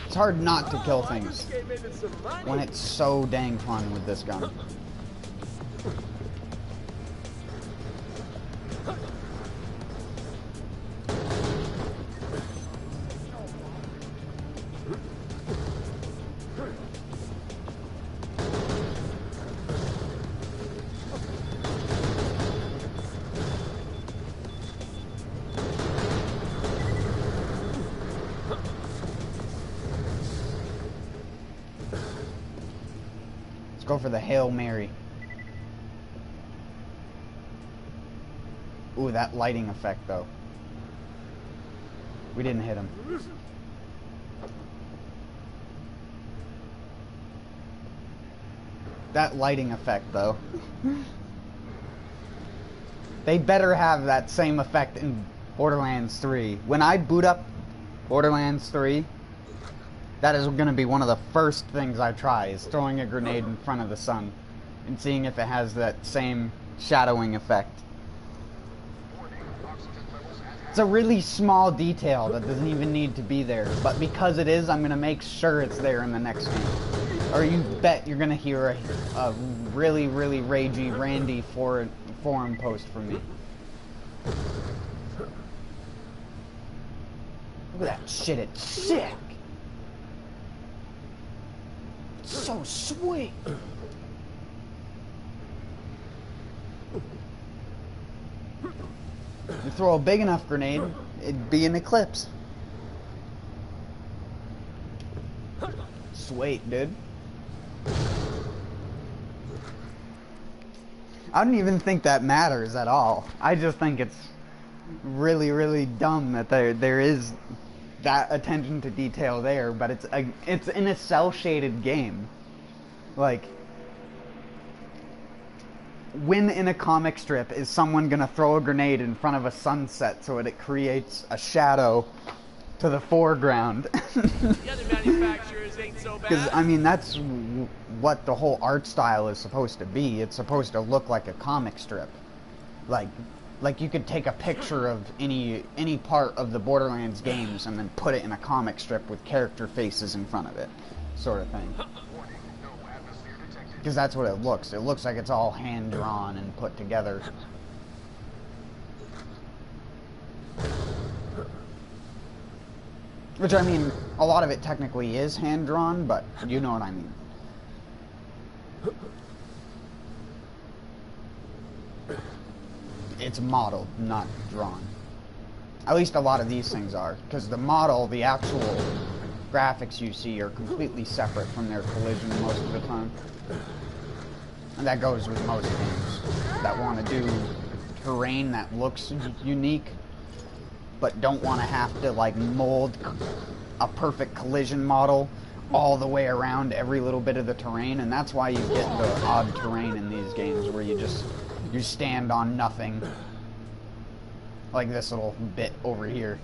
Speaker 1: It's hard not to kill things when it's so dang fun with this gun. Go for the Hail Mary. Ooh, that lighting effect though. We didn't hit him. That lighting effect though. They better have that same effect in Borderlands 3. When I boot up Borderlands 3, that is going to be one of the first things I try, is throwing a grenade in front of the sun and seeing if it has that same shadowing effect. It's a really small detail that doesn't even need to be there, but because it is, I'm going to make sure it's there in the next game. Or you bet you're going to hear a really, really ragey Randy forum post from me. Look at that shit, it's sick! so sweet. You throw a big enough grenade, it'd be an eclipse. Sweet, dude. I don't even think that matters at all. I just think it's really, really dumb that there is that attention to detail there, but it's in a cel-shaded game. Like, when in a comic strip is someone gonna throw a grenade in front of a sunset so that it creates a shadow to the foreground?
Speaker 2: The other manufacturers ain't so bad.
Speaker 1: Because, I mean, that's what the whole art style is supposed to be. It's supposed to look like a comic strip. Like you could take a picture of any part of the Borderlands games and then put it in a comic strip with character faces in front of it, sort of thing. Because that's what it looks. It looks like it's all hand-drawn and put together. Which, I mean, a lot of it technically is hand-drawn, but you know what I mean. It's modeled, not drawn. At least a lot of these things are. Because the model, the actual graphics you see are completely separate from their collision most of the time. And that goes with most games that want to do terrain that looks unique, but don't want to have to, like, mold a perfect collision model all the way around every little bit of the terrain. And that's why you get the odd terrain in these games where you stand on nothing, like this little bit over here.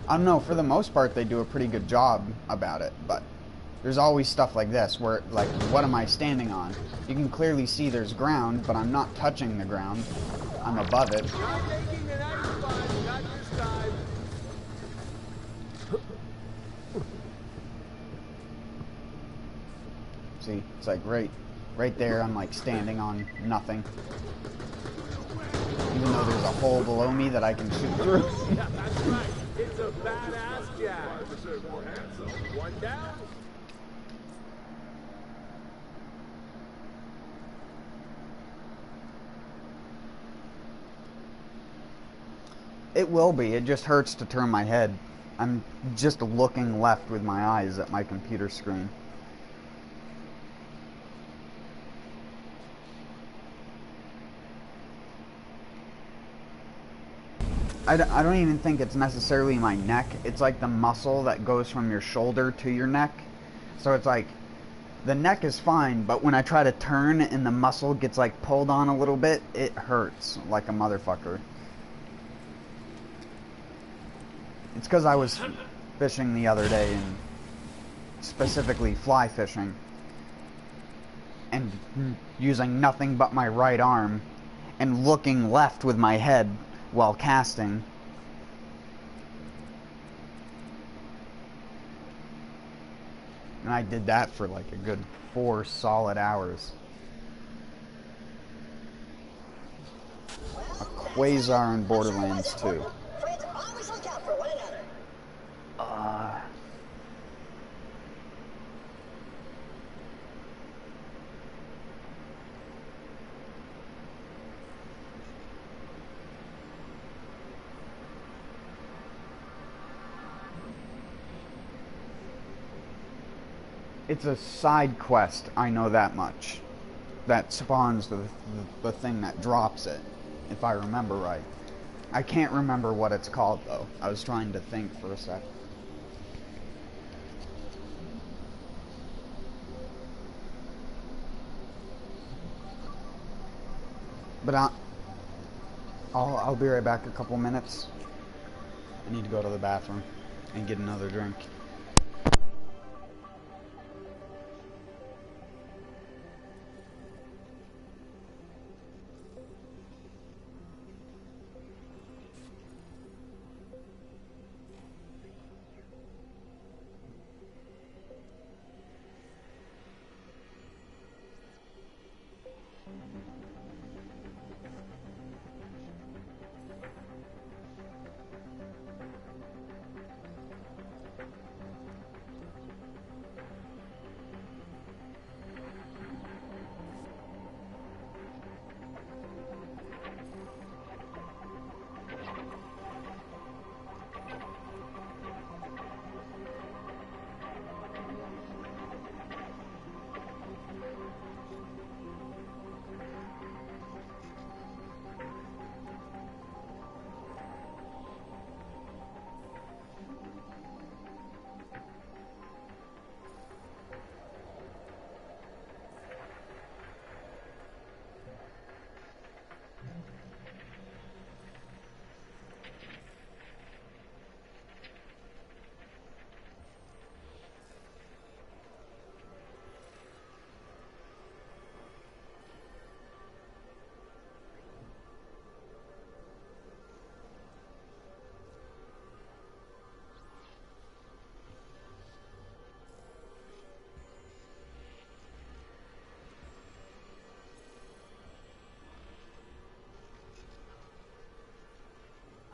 Speaker 1: I don't know, for the most part they do a pretty good job about it, but there's always stuff like this where, like, what am I standing on? You can clearly see there's ground, but I'm not touching the ground. I'm above it.
Speaker 5: I'm taking an ice spot, not this time.
Speaker 1: See, it's like right there, I'm like standing on nothing. Even though there's a hole below me that I can shoot through.
Speaker 5: Yeah, that's right. It's a badass jab. One down.
Speaker 1: It will be. It just hurts to turn my head. I'm just looking left with my eyes at my computer screen. I don't even think it's necessarily my neck. It's like the muscle that goes from your shoulder to your neck. So it's like, the neck is fine, but when I try to turn and the muscle gets like pulled on a little bit, it hurts like a motherfucker. It's because I was fishing the other day, and specifically fly fishing, and using nothing but my right arm and looking left with my head while casting. And I did that for like a good 4 solid hours. A quasar in Borderlands 2. It's a side quest, I know that much. That spawns the thing that drops it, if I remember right. I can't remember what it's called, though. I was trying to think for a sec. But I'll be right back a couple minutes. I need to go to the bathroom and get another drink.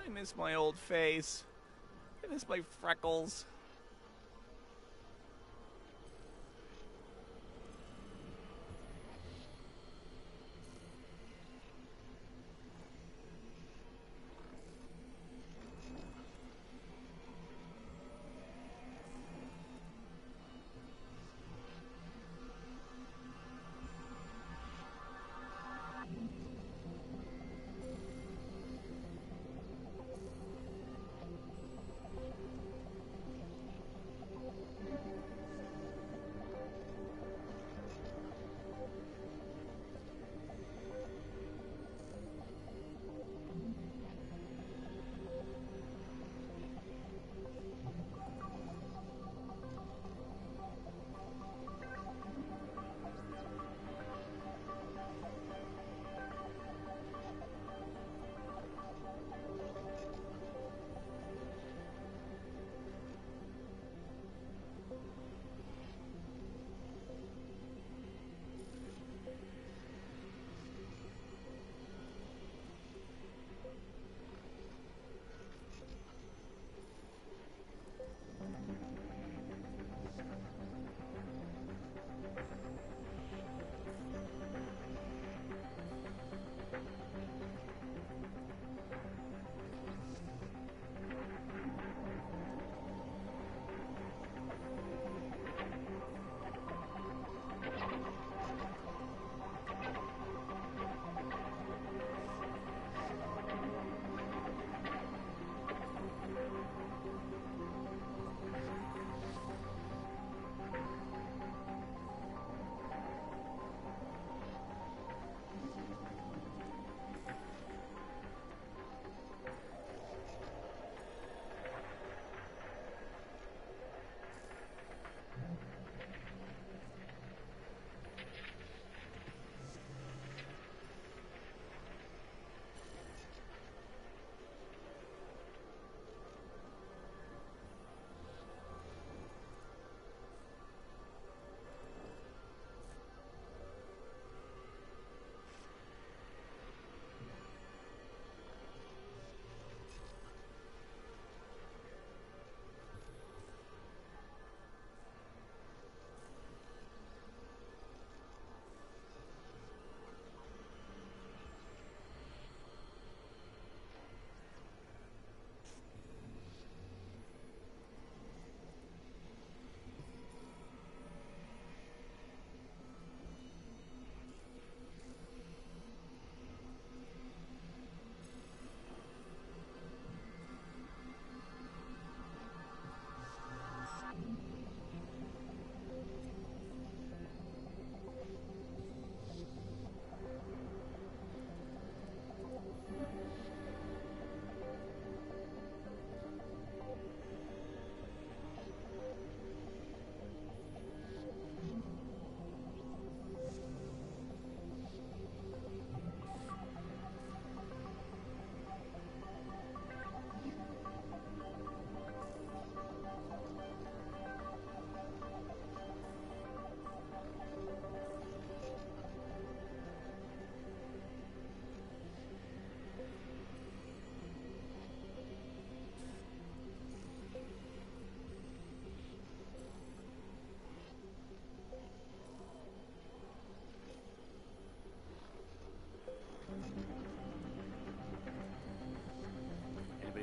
Speaker 2: I miss my old face. I miss my freckles.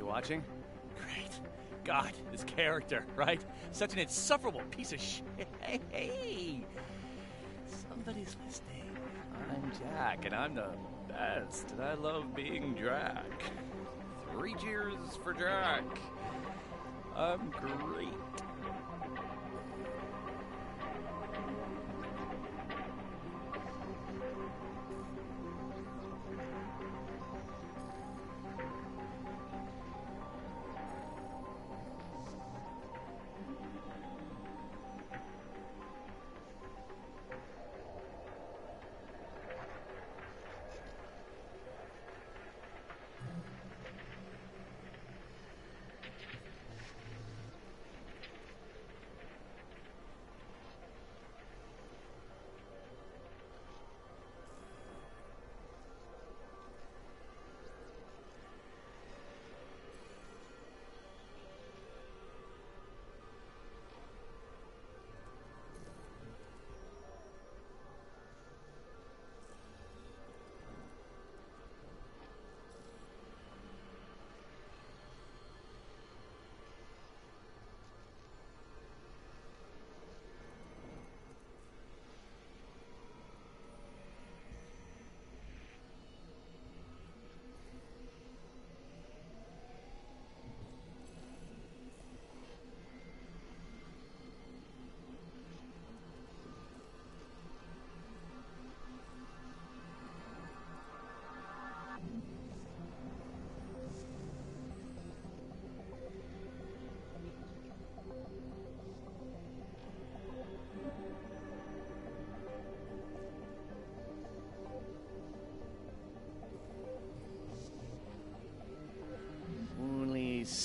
Speaker 2: Watching? Great. God, this character, right? Such an insufferable piece of shit. Hey, somebody's listening. I'm Jack, and I'm the best, and I love being Jack. 3 cheers for Jack. I'm great.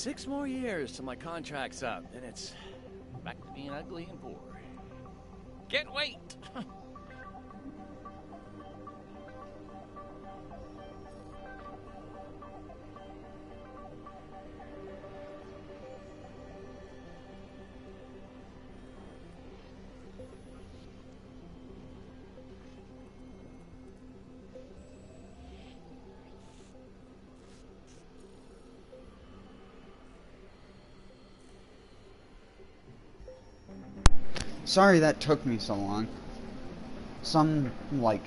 Speaker 2: 6 more years till my contract's up, then it's back to being ugly and poor. Can't wait!
Speaker 1: Sorry that took me so long. Some, like...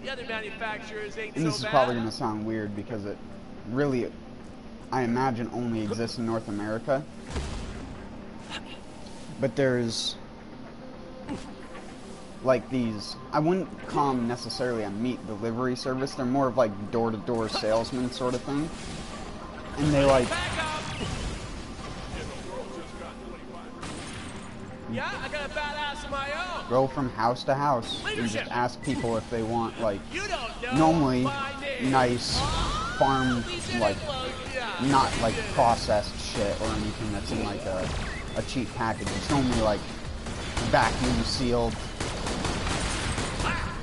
Speaker 2: The other manufacturers ain't
Speaker 1: And this
Speaker 2: so
Speaker 1: is
Speaker 2: bad.
Speaker 1: probably going to sound weird because it really, I imagine, only exists in North America. But there's... like these... I wouldn't call them necessarily a meat delivery service. They're more of like door-to-door salesman sort of thing. And they like...
Speaker 2: Yeah, I got a badass of my own.
Speaker 1: go from house to house and
Speaker 2: Leadership.
Speaker 1: just ask people if they want, like,
Speaker 2: You don't know
Speaker 1: normally
Speaker 2: my name.
Speaker 1: nice farm, like,
Speaker 2: Yeah.
Speaker 1: not like processed shit or anything that's in like a cheap package. It's normally like vacuum sealed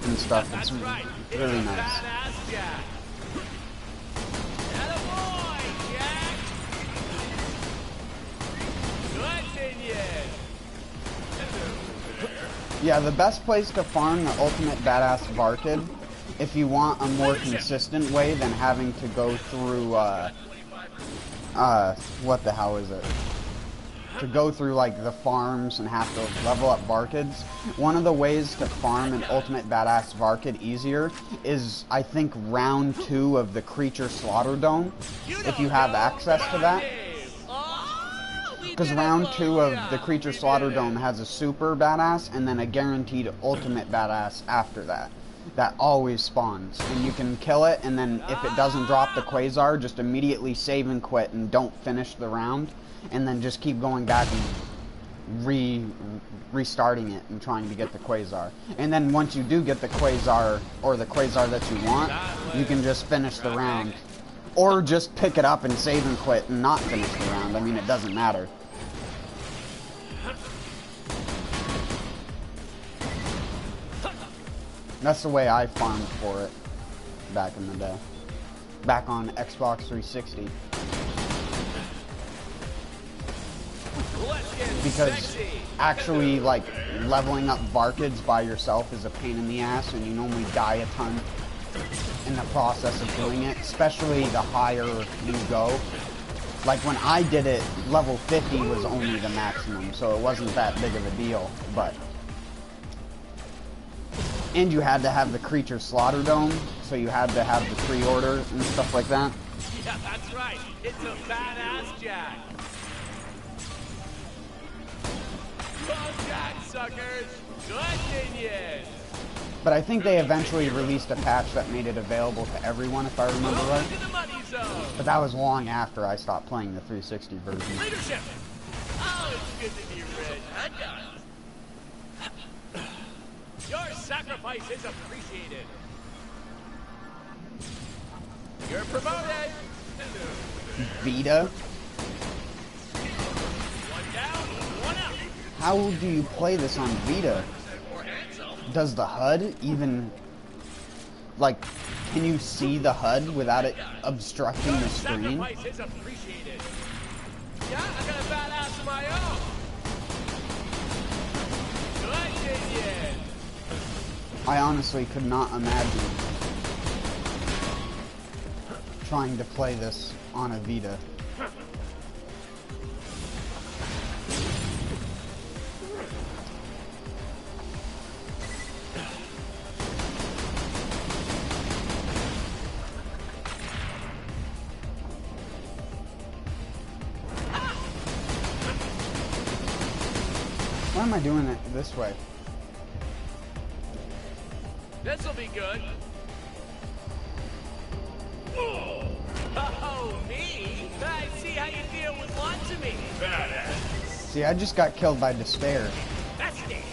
Speaker 1: and stuff.
Speaker 2: That's
Speaker 1: It's
Speaker 2: right.
Speaker 1: really
Speaker 2: It's a
Speaker 1: nice.
Speaker 2: badass Jack. Attaboy, Jack. Good opinion.
Speaker 1: Yeah, the best place to farm the ultimate badass Varkid, if you want a more consistent way than having to go through, what the hell is it? To go through, like, the farms and have to level up Varkids, one of the ways to farm an ultimate badass Varkid easier is, I think, round 2 of the Creature Slaughter Dome, if you have access to that. Because round 2 of the Creature Slaughter Dome has a super badass and then a guaranteed ultimate badass after that. That always spawns. And you can kill it, and then if it doesn't drop the Quasar, just immediately save and quit and don't finish the round. And then just keep going back and restarting it and trying to get the Quasar. And then once you do get the Quasar, or the Quasar that you want, you can just finish the round. Or just pick it up and save and quit and not finish the round. I mean, it doesn't matter. That's the way I farmed for it back in the day. Back on Xbox 360. Because actually, like, leveling up Varkids by yourself is a pain in the ass, and you normally die a ton in the process of doing it, especially the higher you go. Like, when I did it, level 50 was only the maximum, so it wasn't that big of a deal, but... And you had to have the Creature Slaughter Dome, so you had to have the pre-order and stuff like that.
Speaker 2: Yeah, that's right. It's a badass Jack. Go Jack, suckers. Good opinion.
Speaker 1: But I think they eventually released a patch that made it available to everyone, if I remember right.
Speaker 2: To the money zone.
Speaker 1: But that was long after I stopped playing the 360 version.
Speaker 2: Leadership. Oh, it's good to be rich. Your sacrifice is appreciated. You're promoted.
Speaker 1: Vita?
Speaker 2: One down, one out.
Speaker 1: How do you play this on Vita? Does the HUD even... like, can you see the HUD without it obstructing the screen?
Speaker 2: Sacrifice is appreciated. Yeah, I got a badass of my own. Good opinion.
Speaker 1: I honestly could not imagine trying to play this on a Vita. Why am I doing it this way?
Speaker 2: This'll be good. Oh, me? I see how you deal with lots of me. Badass.
Speaker 1: See, I just got killed by Despair.
Speaker 2: That's it.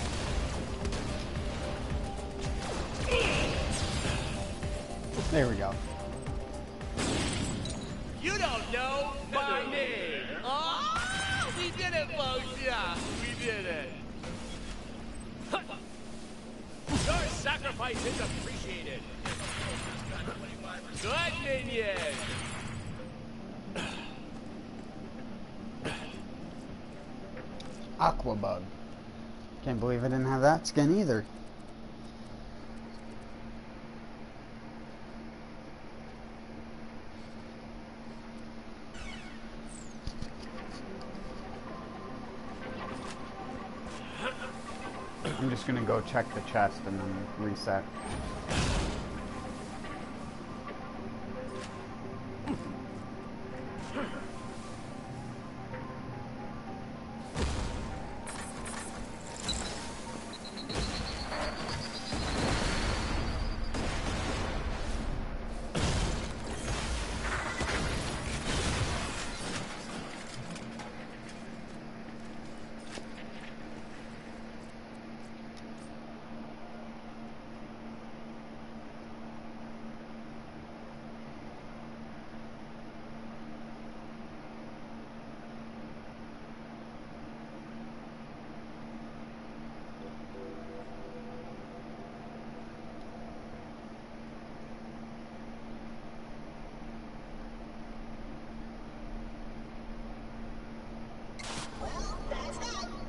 Speaker 1: There we go.
Speaker 2: You don't know my name. Oh, we did it, folks. Yeah, we did it. Your sacrifice is appreciated. Good minion.
Speaker 1: Aquabug. Can't believe I didn't have that skin either. I'm just gonna go check the chest and then reset.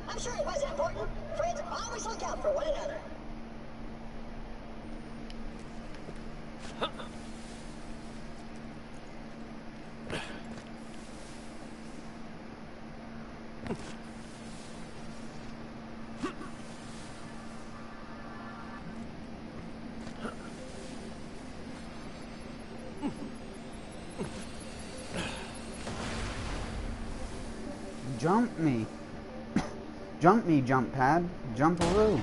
Speaker 6: I'm sure it was important. Friends always look out for one another.
Speaker 1: Jump me. Jump me, jump pad. Jump-a-roo.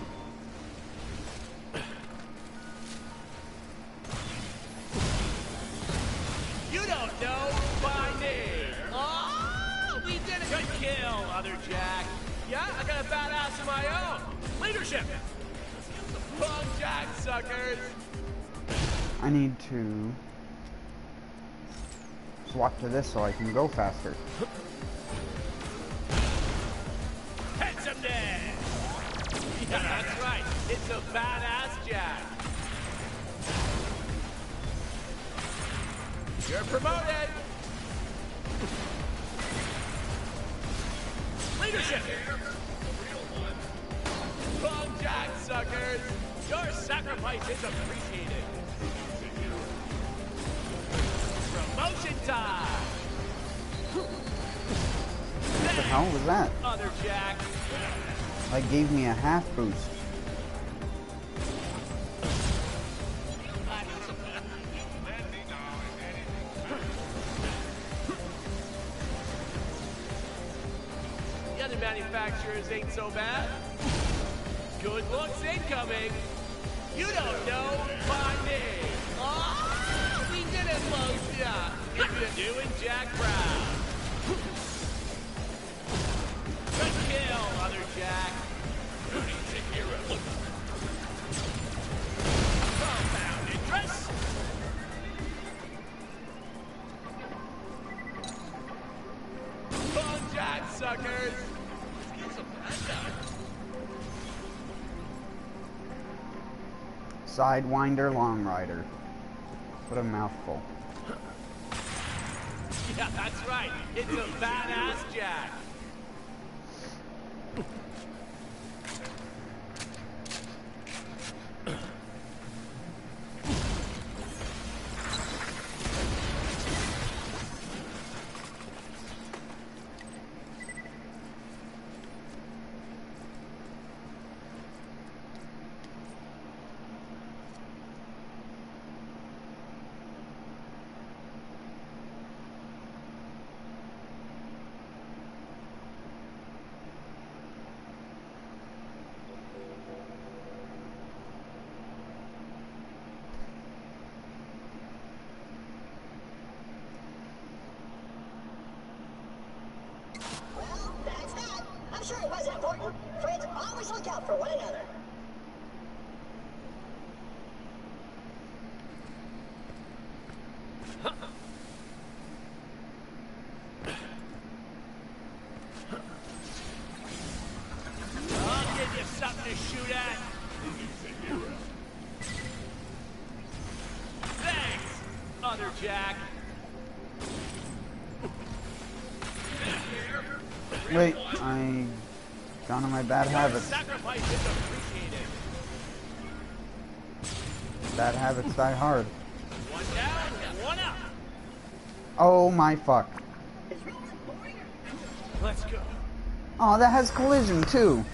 Speaker 2: You don't know my name. Oh, we did a good kill, other Jack. Yeah, I got a badass of my own. Leadership. Wrong Jack, suckers.
Speaker 1: I need to swap to this so I can go faster.
Speaker 2: Handsome there. Yeah, that's right. It's a badass Jack. You're promoted. Leadership. Wrong Jack, suckers. Your sacrifice is appreciated. Promotion time.
Speaker 1: What the hell was that?
Speaker 2: Other Jack.
Speaker 1: Like gave me a half boost.
Speaker 2: The other manufacturers ain't so bad. Good looks incoming. You don't know my name. Oh, we did it, folks. Yeah, if you're doing Jack proud. Good kill, other Jack. He's a hero. Profound interest. Wrong Jack, suckers. He's a bad guy.
Speaker 1: Sidewinder Long Rider. What a mouthful.
Speaker 2: Yeah, that's right. It's a badass Jack.
Speaker 6: Well, that's that. I'm sure it was important. Friends always look out for one another.
Speaker 2: bother, Jack.
Speaker 1: Wait, I gone on my bad habits.
Speaker 2: Sacrifice is appreciated.
Speaker 1: Bad habits die hard.
Speaker 2: One down, one up.
Speaker 1: Oh my fuck.
Speaker 2: Let's go.
Speaker 1: Oh, that has collision too.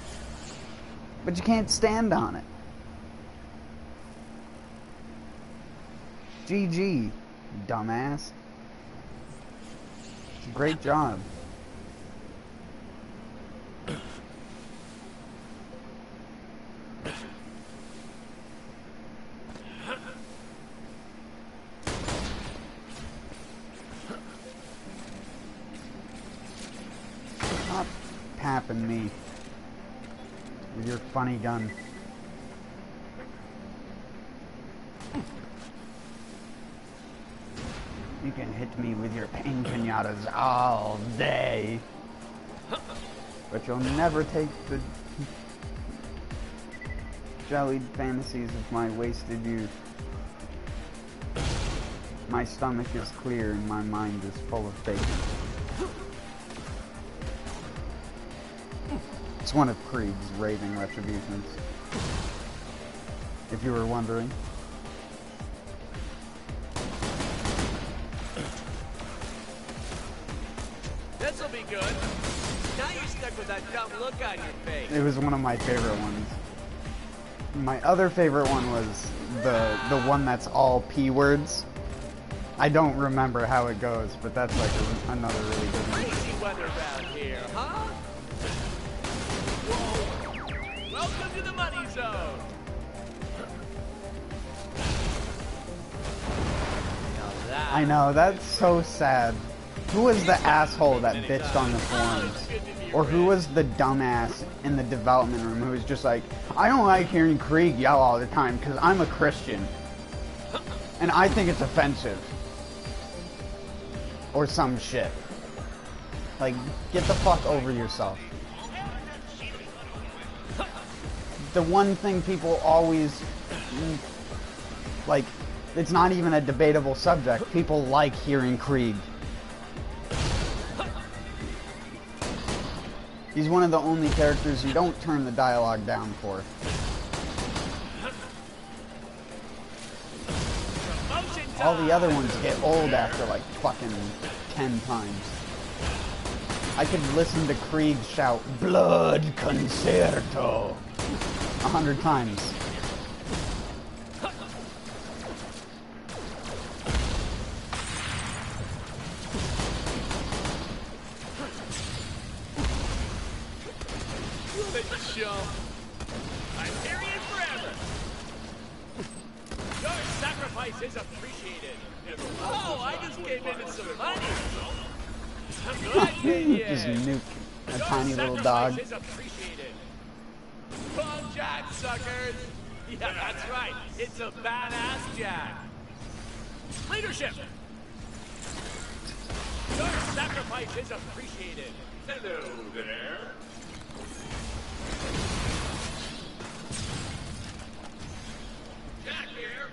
Speaker 1: But you can't stand on it. GG, dumbass. Great job. Stop tapping me with your funny gun. You can hit me with your pain pinatas all day, but you'll never take the jellied fantasies of my wasted youth. My stomach is clear and my mind is full of bacon. It's one of Krieg's raving retributions, if you were wondering.
Speaker 2: This'll be good. Now you're stuck with that dumb look on your face.
Speaker 1: It was one of my favorite ones. My other favorite one was the one that's all P words. I don't remember how it goes, but that's like another really good one.
Speaker 2: Crazy weather around here, huh? Whoa. Welcome to the money zone. Now that
Speaker 1: I know, that's so sad. Who was the asshole that bitched on the forums? Or who was the dumbass in the development room who was just like, I don't like hearing Krieg yell all the time because I'm a Christian. And I think it's offensive. Or some shit. Like, get the fuck over yourself. The one thing people always, like, it's not even a debatable subject. People like hearing Krieg. He's one of the only characters you don't turn the dialogue down for. All the other ones get old after like fucking 10 times. I could listen to Krieg shout, "Blood Concerto," 100 times.
Speaker 2: I'm carrying forever. Your sacrifice is appreciated. Oh, I just came in with some money.
Speaker 1: Just nuke a tiny little dog.
Speaker 2: Is appreciated. Come Jack, suckers. Yeah, that's right. It's a badass Jack. Leadership. Your sacrifice is appreciated. Hello there. Jack here.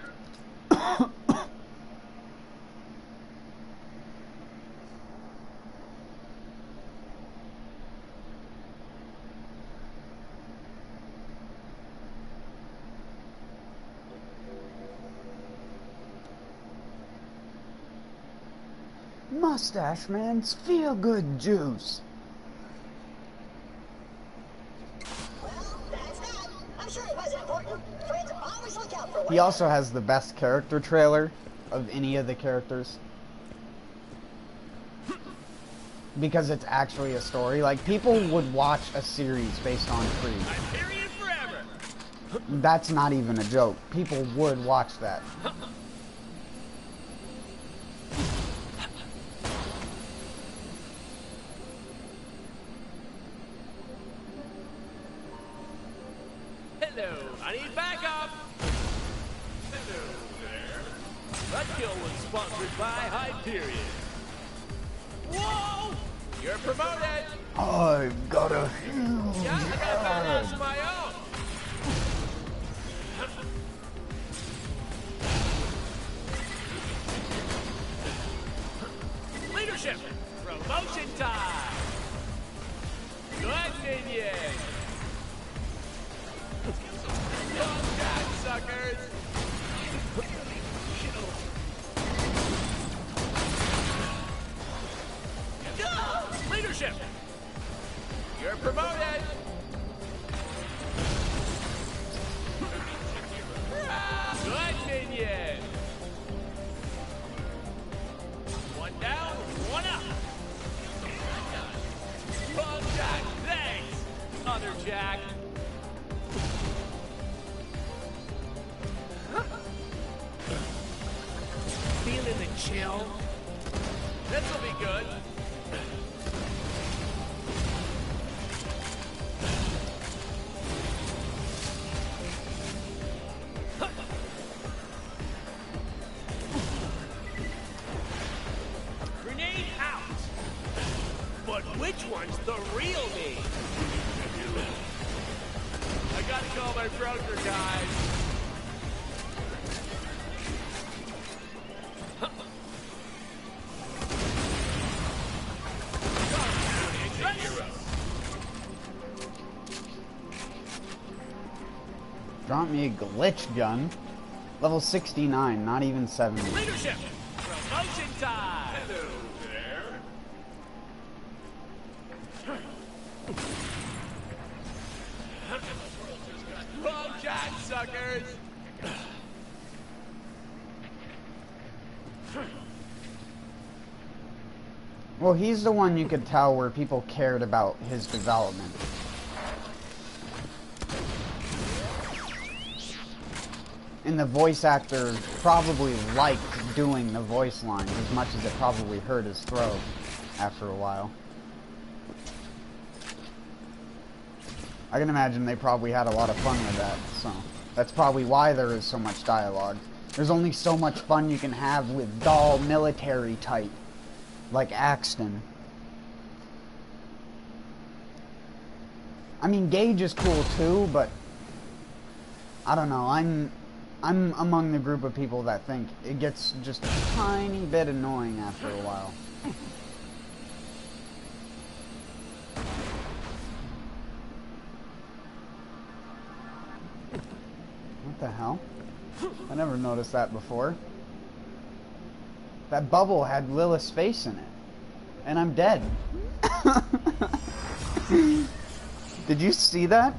Speaker 1: Mustache Man's feel-good juice.
Speaker 6: Well, that's that. I'm sure it wasn't important. Friends, always look out for
Speaker 1: He also has the best character trailer of any of the characters. Because it's actually a story. Like, people would watch a series based on Krieg.
Speaker 2: I'm carrying forever.
Speaker 1: That's not even a joke. People would watch that.
Speaker 2: Hello, I need backup. Hello there. That kill was sponsored by Hyperion. Whoa! You're promoted.
Speaker 1: I've got a huge
Speaker 2: Yeah, I got a badass
Speaker 1: head.
Speaker 2: of my own. Leadership! Promotion time! Good minion! Come back, suckers! Leadership! You're promoted! Good minion! One down, one up! Well, Jack, thanks! Other Jack! Feeling the chill? This'll be good! Which one's the real me? I gotta call my broker, guys.
Speaker 1: Drop me a glitch gun. Level 69, not even 70.
Speaker 2: Leadership! Promotion time! Hello there. Wrong Jack, suckers!
Speaker 1: Well, he's the one you could tell where people cared about his development. And the voice actor probably liked doing the voice lines as much as it probably hurt his throat after a while. I can imagine they probably had a lot of fun with that, so that's probably why there is so much dialogue. There's only so much fun you can have with dull military type, like Axton. I mean, Gage is cool too, but I don't know, I'm among the group of people that think it gets just a tiny bit annoying after a while. What the hell? I never noticed that before. That bubble had Lilith's face in it. And I'm dead. Did you see that?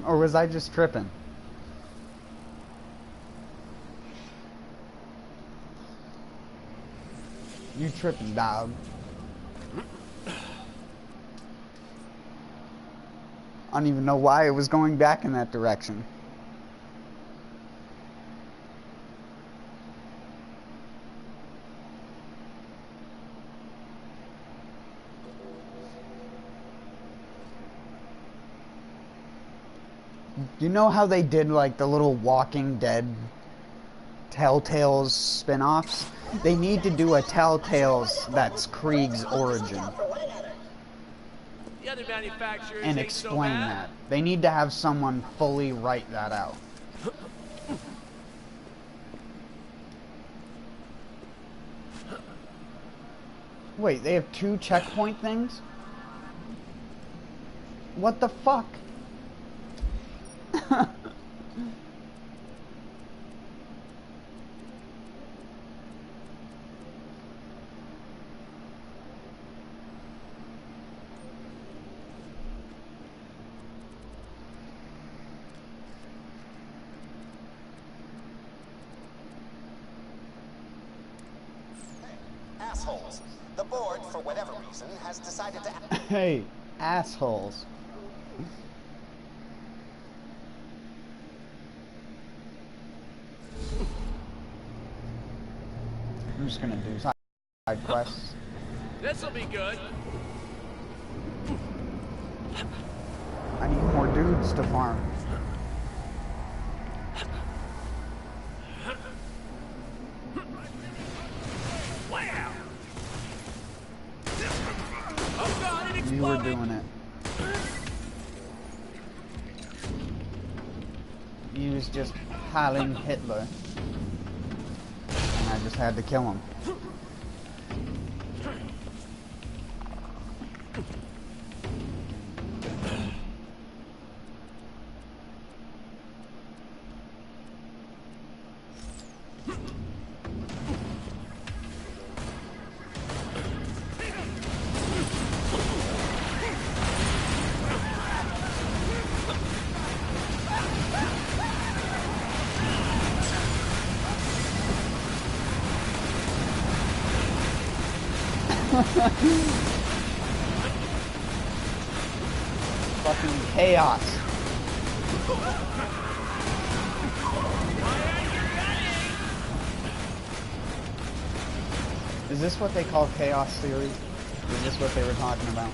Speaker 1: Or was I just tripping? You tripping, dog. I don't even know why it was going back in that direction. You know how they did like the little Walking Dead Telltales spin-offs? They need to do a Telltales that's Krieg's origin.
Speaker 2: The other manufacturers
Speaker 1: And
Speaker 2: ain't so
Speaker 1: explain
Speaker 2: bad.
Speaker 1: that. They need to have someone fully write that out. Wait, they have 2 checkpoint things? What the fuck?
Speaker 7: Assholes. The board, for whatever reason, has decided to...
Speaker 1: Hey, assholes. I'm just gonna do side quests.
Speaker 2: This'll be good.
Speaker 1: I need more dudes to farm.
Speaker 2: Wow! Oh God, it
Speaker 1: You were
Speaker 2: exploded!
Speaker 1: doing it. You was just Heiling Hitler. And I just had to kill him. Fucking chaos. Is this what they call chaos theory? Is this what they were talking about?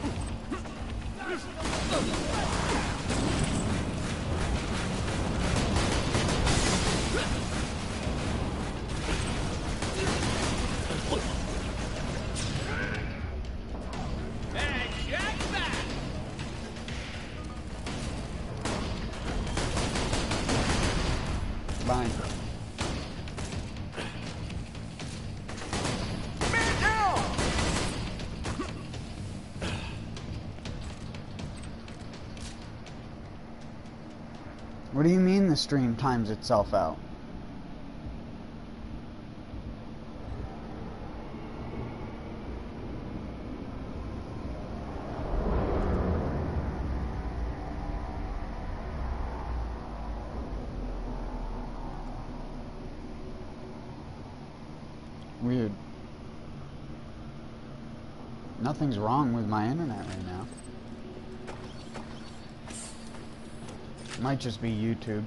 Speaker 1: Fine. What do you mean the stream times itself out? Weird. Nothing's wrong with my internet right now. Might just be YouTube.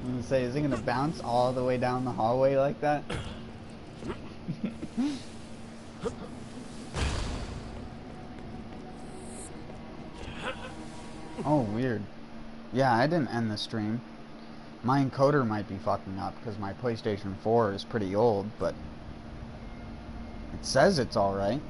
Speaker 1: I'm gonna say, is it gonna bounce all the way down the hallway like that? Oh, weird. Yeah, I didn't end the stream. My encoder might be fucking up because my PlayStation 4 is pretty old, but it says it's alright.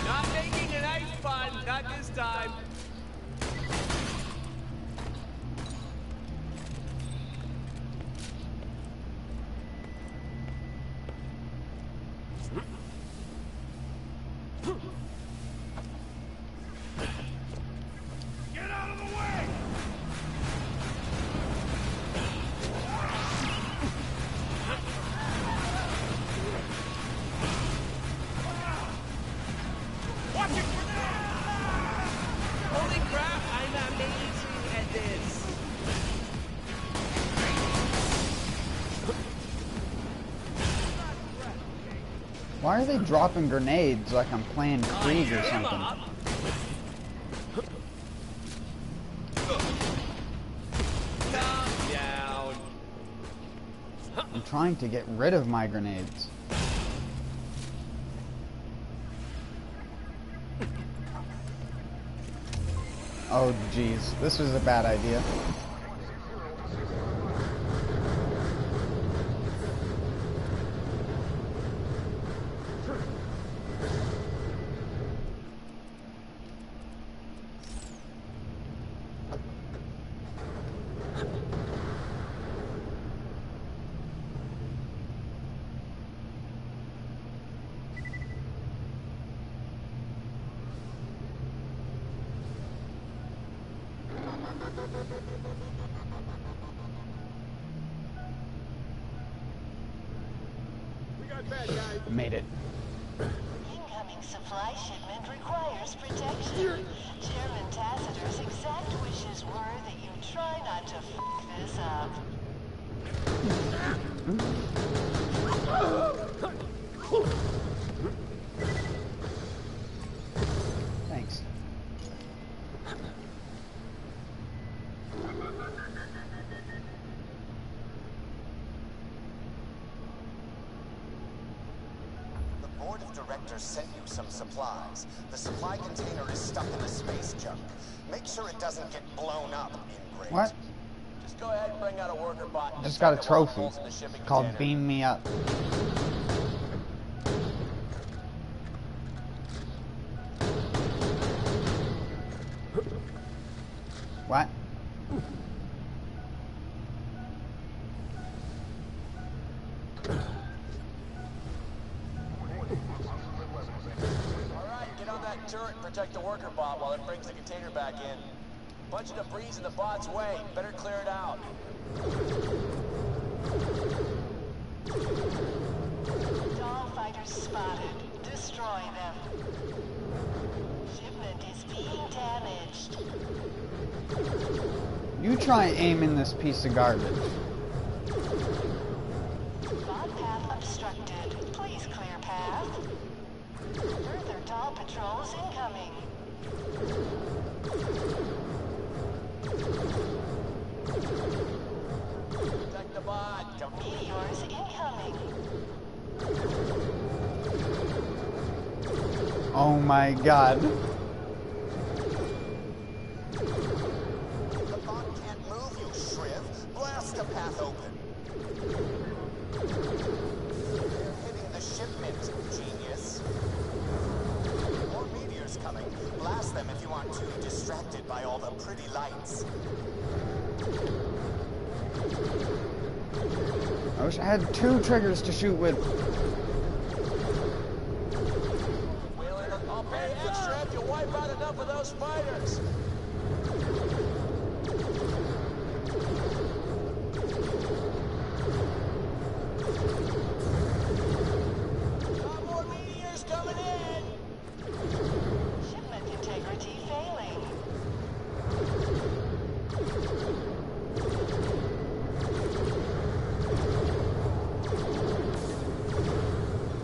Speaker 2: Not making an ice pun, not this time.
Speaker 3: Get out of the way! Watch it for that!
Speaker 2: Holy crap, I'm amazing at this.
Speaker 1: Why are they dropping grenades like I'm playing Krieg or something?
Speaker 2: Calm down.
Speaker 1: I'm trying to get rid of my grenades. Oh jeez, this was a bad idea.
Speaker 5: We got bad guys.
Speaker 1: Made it.
Speaker 8: Incoming supply shipment requires protection. Chairman Tacitor's exact wishes were that you try not to f*** this up.
Speaker 1: Thanks.
Speaker 7: The board of directors sent you some supplies. The supply container is stuck in the space junk. Make sure it doesn't get blown up in grade.
Speaker 1: What?
Speaker 2: Just go ahead and bring out a worker bot.
Speaker 1: Just got a
Speaker 2: Check the one
Speaker 1: trophy
Speaker 2: holes in the shipping
Speaker 1: called
Speaker 2: container.
Speaker 1: Beam Me Up. What?
Speaker 2: Alright, get on that turret and protect the worker bot while it brings the container back in. Bunch of debris in the bot's way. Better clear it out.
Speaker 8: Doll fighters spotted. Destroy them. Shipment is being damaged.
Speaker 1: You try aiming this piece of garbage.
Speaker 8: Bot path obstructed. Please clear path. Further doll patrols incoming.
Speaker 2: Protect the bot. Come
Speaker 8: Meteors incoming.
Speaker 1: Oh my god.
Speaker 7: The bot can't move, you shriv. Blast the path open. They're hitting the shipment, genius. More meteors coming. Blast them if you aren't too distracted by all the pretty lights.
Speaker 1: I wish I had 2 triggers to shoot with.
Speaker 2: Wheeling them. I'll pay extra if you wipe out enough of those fighters. Got more meteors coming in.
Speaker 8: Shipment integrity failing.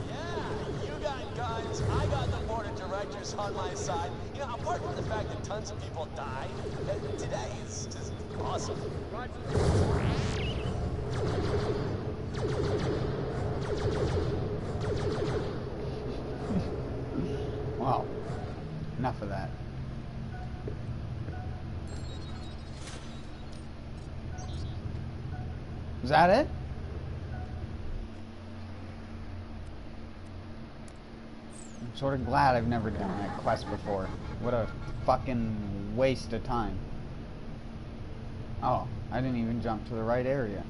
Speaker 2: Yeah, you got guns. I got the board of directors on my side. You know, apart from the fact that tons of people died, today is just awesome.
Speaker 1: Wow. Enough of that. Is that it? I'm sort of glad I've never done that quest before. What a fucking waste of time. Oh, I didn't even jump to the right area.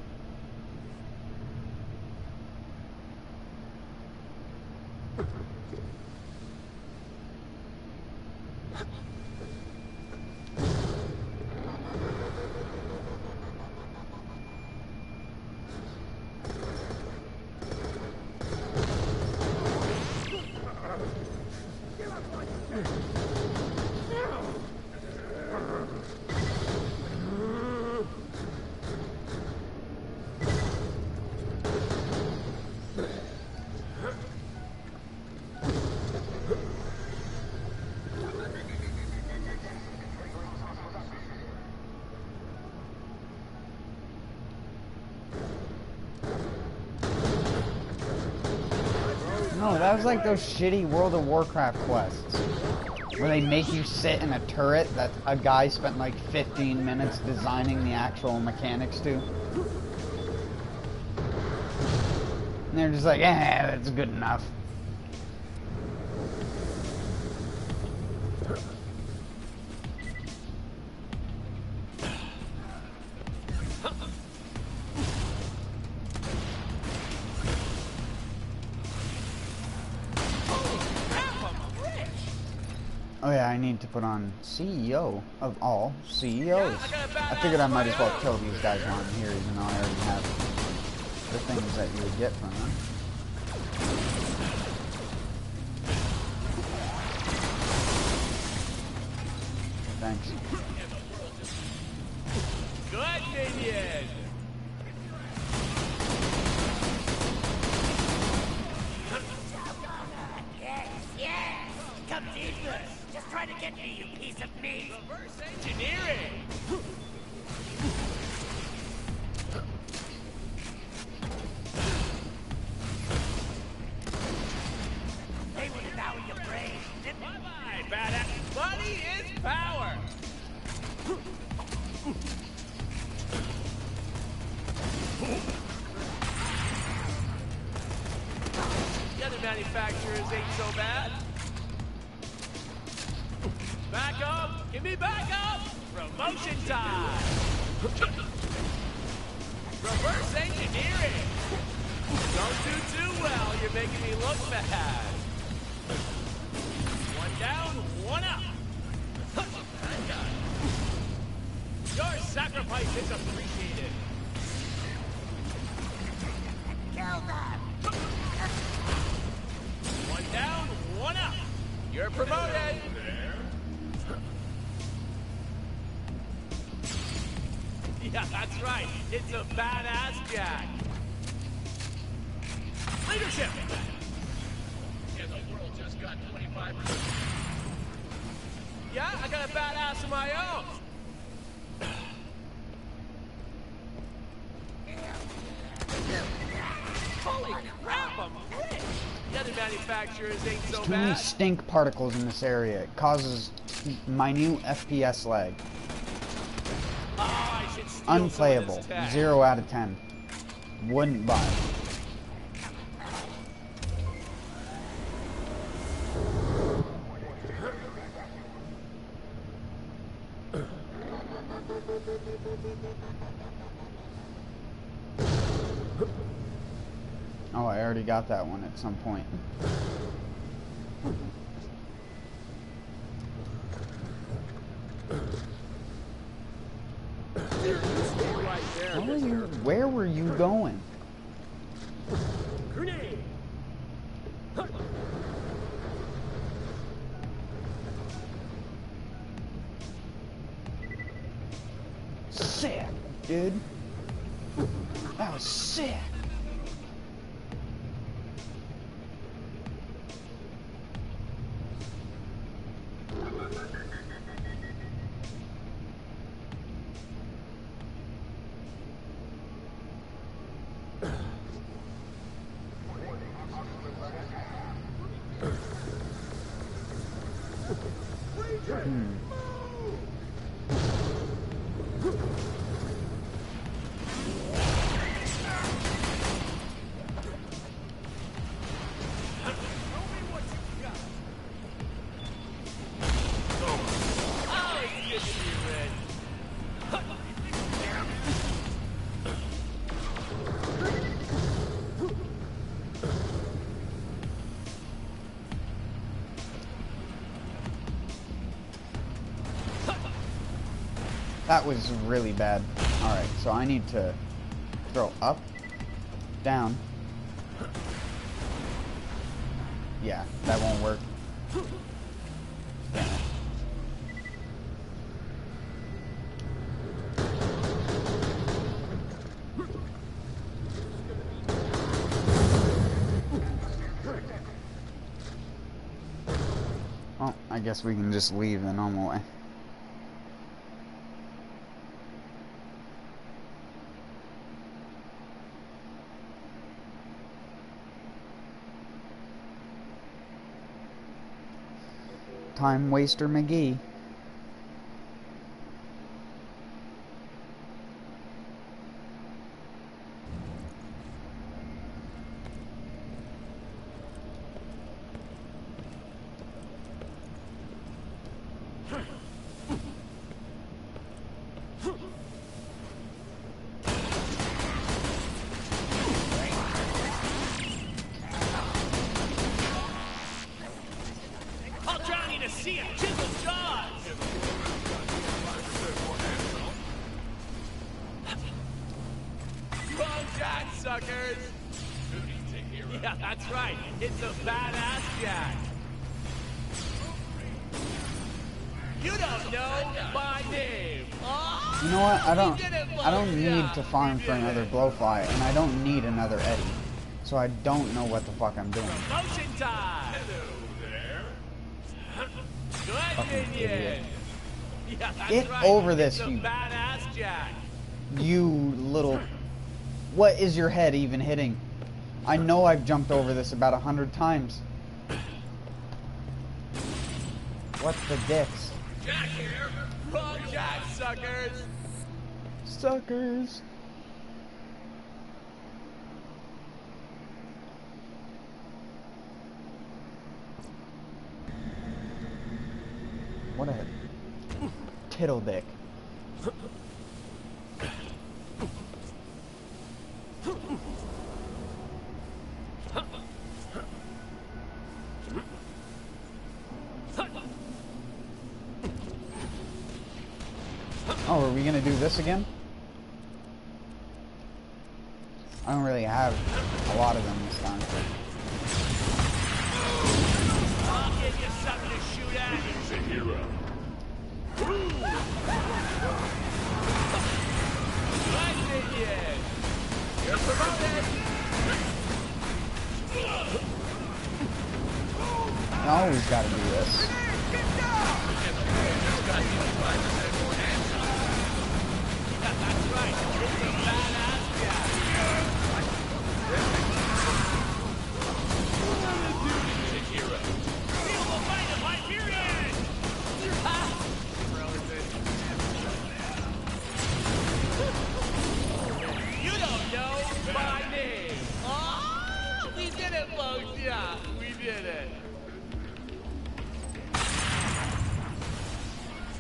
Speaker 1: No, that was like those shitty World of Warcraft quests where they make you sit in a turret that a guy spent like 15 minutes designing the actual mechanics to. And they're just like, eh, that's good enough. Oh yeah, I need to put on CEO of all CEOs. I figured I might as well kill these guys while I'm here, even though I already have the things that you would get from them. Thanks.
Speaker 2: Good minion.
Speaker 9: Yes! Come deeper! Just try to get me, you piece of meat!
Speaker 2: Reverse engineering.
Speaker 9: They will devour your brain!
Speaker 2: Bye-bye, badass. Money is power. The other manufacturers ain't so bad. Back up! Give me back up! Promotion time! Reverse engineering! Don't do too well, you're making me look bad. One down, one up. Your sacrifice is appreciated.
Speaker 9: Kill them!
Speaker 2: One down, one up. You're promoted. Yeah, that's right. It's a badass Jack. Leadership. Yeah, the world just got 25%. Yeah, I got a badass of my own. Holy crap, I'm rich. The other manufacturers ain't so
Speaker 1: There's too many
Speaker 2: bad.
Speaker 1: stink particles in this area. It causes minute FPS lag.
Speaker 2: Oh, I should steal some of
Speaker 1: Unplayable.
Speaker 2: this tech.
Speaker 1: 0 out of 10. Wouldn't buy. Oh, I already got that one at some point. Where were you going?
Speaker 5: Grenade!
Speaker 1: Sick, dude. That was sick. That was really bad. Alright, so I need to throw up, down. Yeah, that won't work. Damn it. Well, I guess we can just leave the normal way. Time waster McGee.
Speaker 2: I'll drown you to see it. Chisel jaws. Wrong Jack, suckers. Yeah, that's right. It's a badass Jack. You don't know my name. Oh,
Speaker 1: You know what? I
Speaker 2: we did it,
Speaker 1: don't need
Speaker 2: Bullshot.
Speaker 1: to farm
Speaker 2: We
Speaker 1: for
Speaker 2: did
Speaker 1: another
Speaker 2: it.
Speaker 1: blowfly, and I don't need another Eddie. So I don't know what the fuck I'm doing.
Speaker 2: Motion time.
Speaker 3: Hello there.
Speaker 2: Good
Speaker 1: Fucking
Speaker 2: minion.
Speaker 1: idiot.
Speaker 2: Yeah, that's
Speaker 1: Get
Speaker 2: right.
Speaker 1: over this,
Speaker 2: It's a
Speaker 1: you-
Speaker 2: badass Jack.
Speaker 1: You little... What is your head even hitting? I know I've jumped over this about 100 times. What the dicks?
Speaker 2: Jack here. Wrong Jack, suckers.
Speaker 1: Suckers. What a tittle dick. Oh, are we gonna do this again? I don't really have a lot of them this time.
Speaker 2: I'll give you something to shoot at.
Speaker 3: He's a hero.
Speaker 2: Good minion. You're promoted.
Speaker 1: I always gotta do this.
Speaker 2: That's right. It's a badass Jack. He's a hero. Feel the might of Hyperion. You don't know my name. Oh, we did it, folks. Yeah, we did it.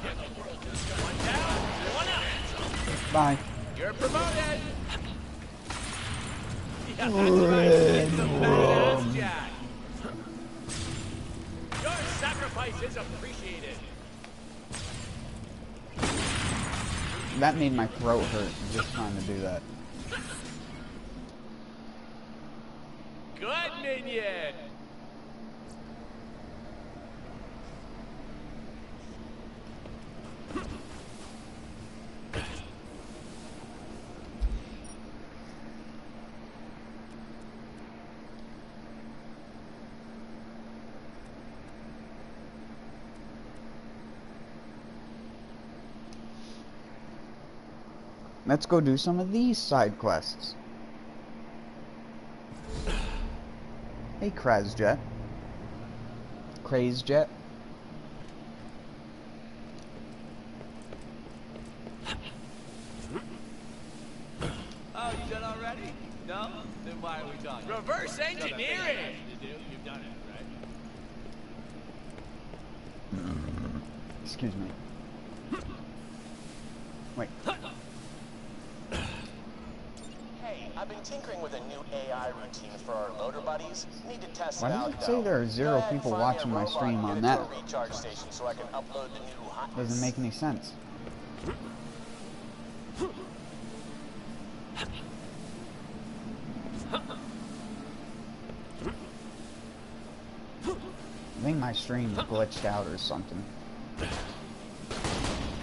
Speaker 2: One down, one up.
Speaker 1: Bye.
Speaker 2: You're promoted. Yeah, that's right. It's the badass Jack. Your sacrifice is appreciated.
Speaker 1: That made my throat hurt just trying to do that.
Speaker 2: Good minion.
Speaker 1: Let's go do some of these side quests. Hey, Krazjet. Crazejet.
Speaker 2: Oh, you done already? No? Then why are we talking? Reverse engineering! You've done it, right?
Speaker 1: Excuse me. Wait.
Speaker 7: Hey, I've been tinkering with a new AI routine for our loader buddies. Need to test
Speaker 1: Why
Speaker 7: it
Speaker 1: does
Speaker 7: out,
Speaker 1: it say
Speaker 7: though.
Speaker 1: there are 0
Speaker 7: Go ahead and
Speaker 1: people
Speaker 7: find me a
Speaker 1: watching my
Speaker 7: robot
Speaker 1: stream
Speaker 7: and
Speaker 1: on
Speaker 7: get it
Speaker 1: that?
Speaker 7: to a recharge station so I can upload the new hotness.
Speaker 1: Doesn't make any sense. I think my stream glitched out or something.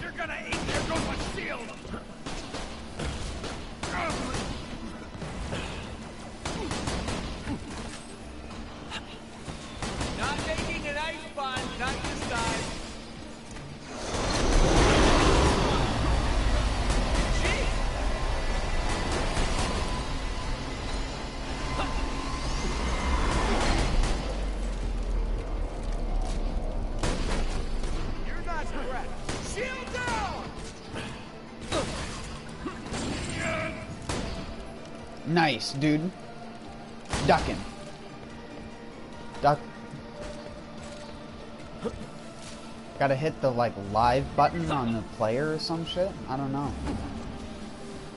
Speaker 2: You're gonna eat there goes my shield! Not making an ice bun, not this time. Jeez. You're not correct. Shield down!
Speaker 1: Nice, dude. Ducking. Duck. Gotta hit the, like, live button on the player or some shit? I don't know.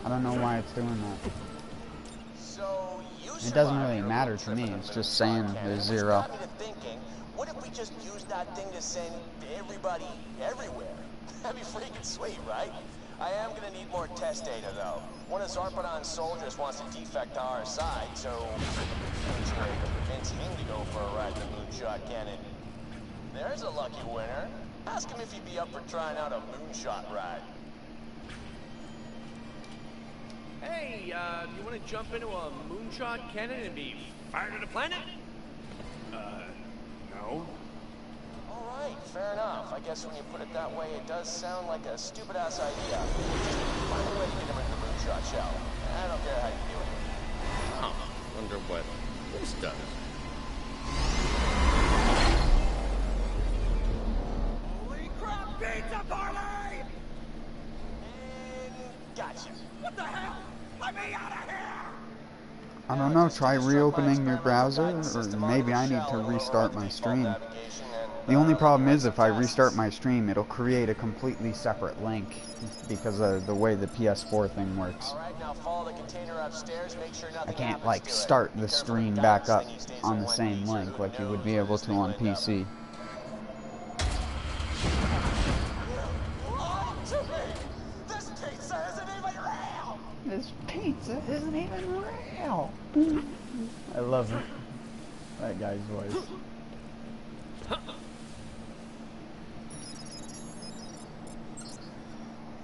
Speaker 1: I don't know why it's doing that.
Speaker 7: So you
Speaker 1: It doesn't
Speaker 7: survived
Speaker 1: really
Speaker 7: your
Speaker 1: matter
Speaker 7: little
Speaker 1: to me,
Speaker 7: trip in
Speaker 1: it's
Speaker 7: the
Speaker 1: just
Speaker 7: middle
Speaker 1: saying
Speaker 7: of
Speaker 1: there's
Speaker 7: Which
Speaker 1: 0.
Speaker 7: got me to thinking, what if we just used that thing to send everybody everywhere? That'd be freaking sweet, right? I am gonna need more test data, though. One of Zarpedon's soldiers wants to defect to our side, so which way to convince him to go for a ride in the moonshot cannon? There's a lucky winner. Ask him if he'd be up for trying out a moonshot ride.
Speaker 2: Hey, you want to jump into a moonshot cannon and be fired at a planet? No.
Speaker 7: Alright, fair enough. I guess when you put it that way, it does sound like a stupid-ass idea. Find a way to get him into the moonshot shell. I don't care how you do it.
Speaker 2: Huh. Wonder what this does.
Speaker 9: Holy crap, pizza party!
Speaker 7: And gotcha.
Speaker 9: What the hell? Let me out of here!
Speaker 1: I don't know, try reopening your browser, or maybe I need to restart my stream. The only problem is if I restart my stream, it'll create a completely separate link because of the way the PS4 thing works. I can't, like, start the stream back up on the same link like you would be able to on PC. This pizza isn't even real. I love it. That guy's voice.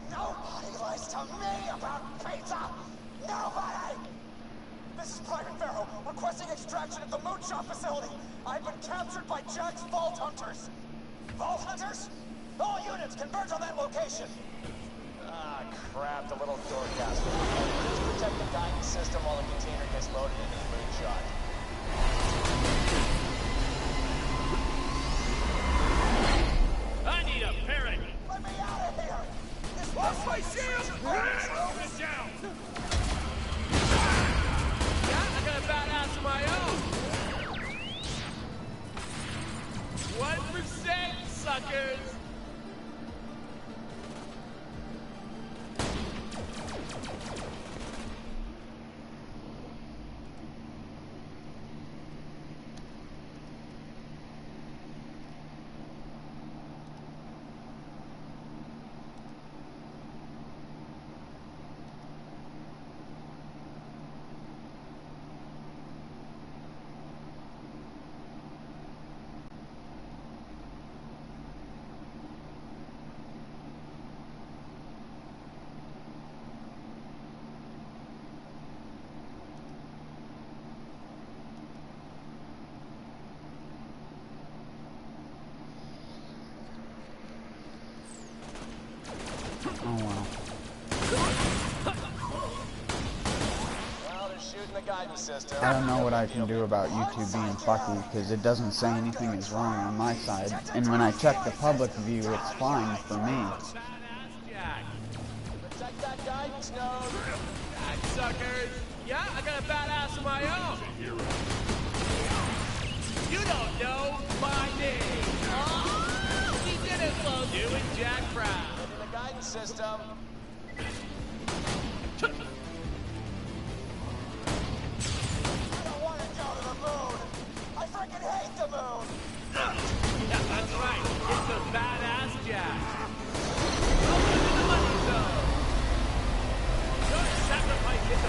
Speaker 7: Nobody lies to me about pizza! Nobody! This is Private Pharaoh, requesting extraction at the Moonshot facility. I've been captured by Jack's Vault Hunters. Vault Hunters? All units converge on that location. Ah, crap, the little doorcast. Just protect the guidance system while the container gets loaded into the moonshot.
Speaker 2: I need a parrot!
Speaker 7: Let me out of here! This
Speaker 2: Lost my shield! Sit down! Yeah, I got a badass of my own! 1%, suckers!
Speaker 1: Oh wow.
Speaker 7: Well, they're shooting the guidance system.
Speaker 1: I don't know what I can do about YouTube being fucky because it doesn't say anything is wrong on my side, and when I check the public view, it's fine for me.
Speaker 2: Badass Jack!
Speaker 7: Protect that guidance node.
Speaker 2: Back, suckers! Yeah, I got a badass of my own! You don't know my name! Oh, he did it, Flo! Doing Jack proud!
Speaker 7: In the guidance system. I don't want to go to the moon. I freaking hate the moon.
Speaker 2: Yeah, that's right. It's a badass Jack. Welcome to the money zone. Your sacrifice is a...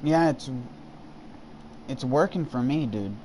Speaker 1: Yeah, it's working for me, dude.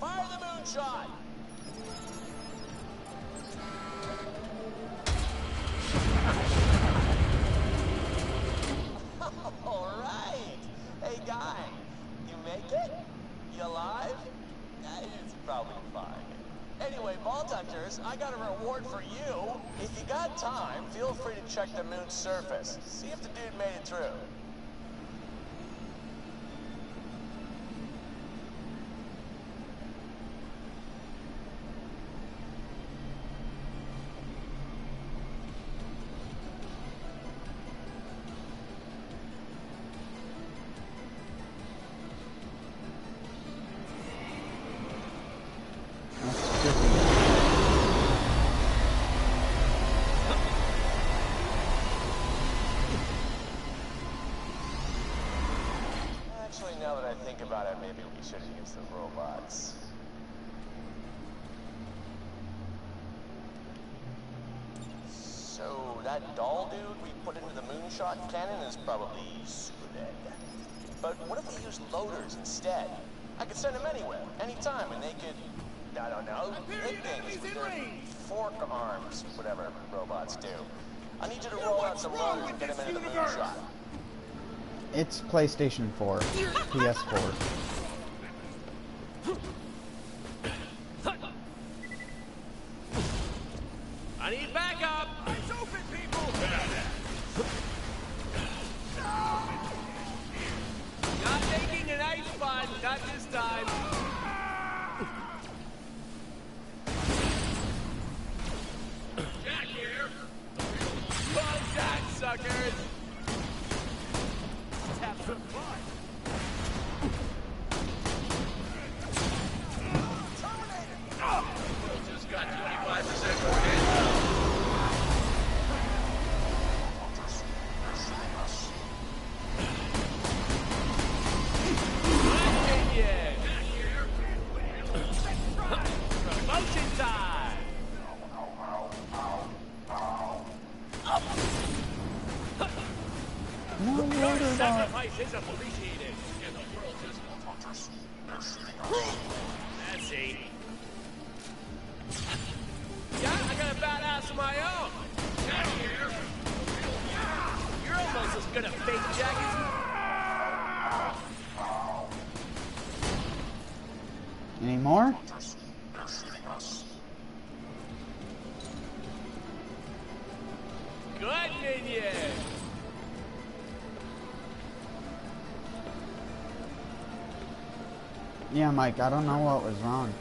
Speaker 7: Fire the moonshot! Alright! Hey guy, you make it? You alive? It's probably fine. Anyway, Vault Hunters, I got a reward for you. If you got time, feel free to check the moon's surface. See if the dude made it through. Now that I think about it, maybe we should use the robots. So, that doll dude we put into the moonshot cannon is probably super dead. But what if we used loaders instead? I could send them anywhere, anytime, and they could, I don't know, hit things with their fork arms, whatever robots do. I need you to roll out some loaders and get them into the moonshot.
Speaker 1: It's PlayStation 4, PS4.
Speaker 2: I need backup! Eyes open, people! Not making an ice fun, not this time. Jack here! Buzz that, suckers! Have some fun! Just got 25% more hit. Promotion time! Your sacrifice is appreciated. And the world just that's it. Yeah, I got a badass of my own. You're almost as good a fake Jack as me.
Speaker 1: Any more?
Speaker 2: Good minion.
Speaker 1: Yeah, Mike, I don't know what was wrong.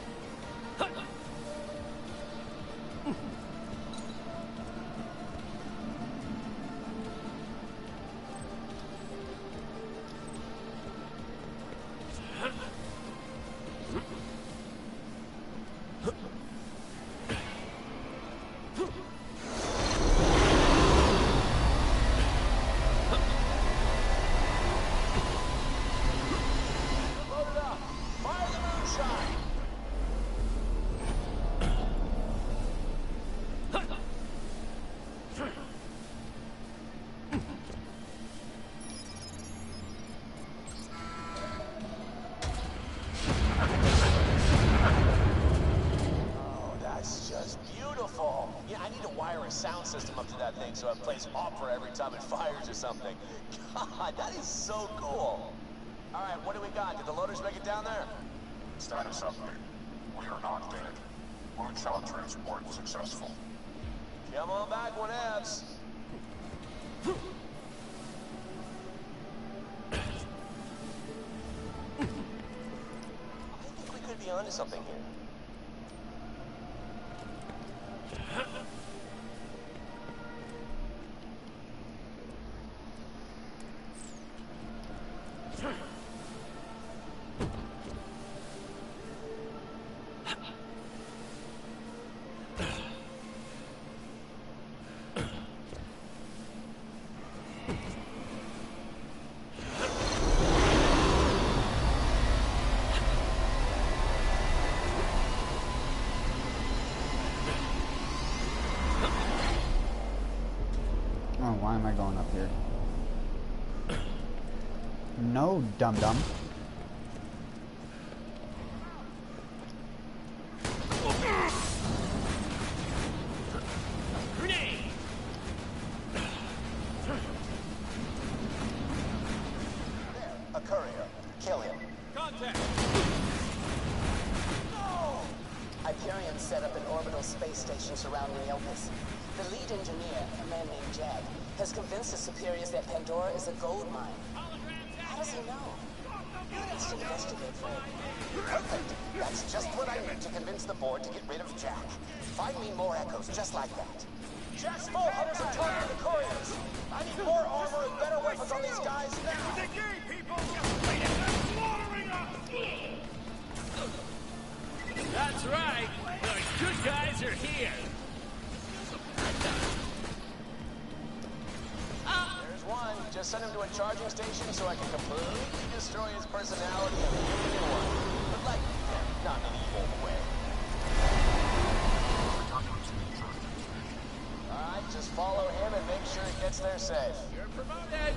Speaker 7: Sound system up to that thing so it plays opera every time it fires or something. God, that is so cool. All right, what do we got? Did the loaders make it down there?
Speaker 3: Status update. We are not dead. Moonshot transport successful.
Speaker 7: Come on back, whatevs. I think we could be onto something here.
Speaker 1: Why am I going up here? No, dum-dum.
Speaker 7: courier. Kill him.
Speaker 2: Contact!
Speaker 10: Hyperion set up an orbital space station surrounding Elpis. The lead engineer, a man named Jag, has convinced the superiors that Pandora is a gold mine. How does he know? Let's investigate further.
Speaker 7: Perfect. That's just what I need to convince the board to get rid of Jack. Find me more echoes just like that. Jack's full hunters are targeting the couriers. I need more armor and better weapons on these guys now.
Speaker 3: The game, people! They're slaughtering us!
Speaker 2: That's right. The good guys are here.
Speaker 7: There's one. Just send him to a charging station so I can completely destroy his personality and give him a new one. But like, not in an evil way. Alright, just follow him and make sure he gets there safe.
Speaker 2: You're promoted.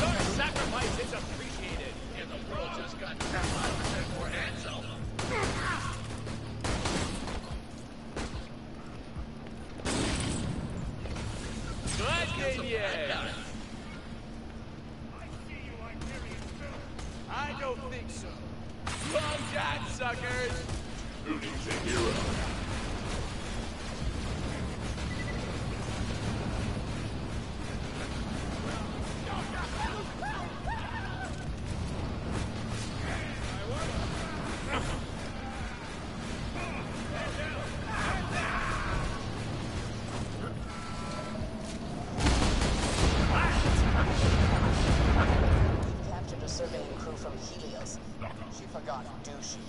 Speaker 2: Your sacrifice is appreciated. And the world just got 5% more handsome. Good minions. I don't think so. Well done, suckers.
Speaker 3: Who needs a hero?
Speaker 10: Captured a surveying crew from Helios.
Speaker 7: She forgot, do she?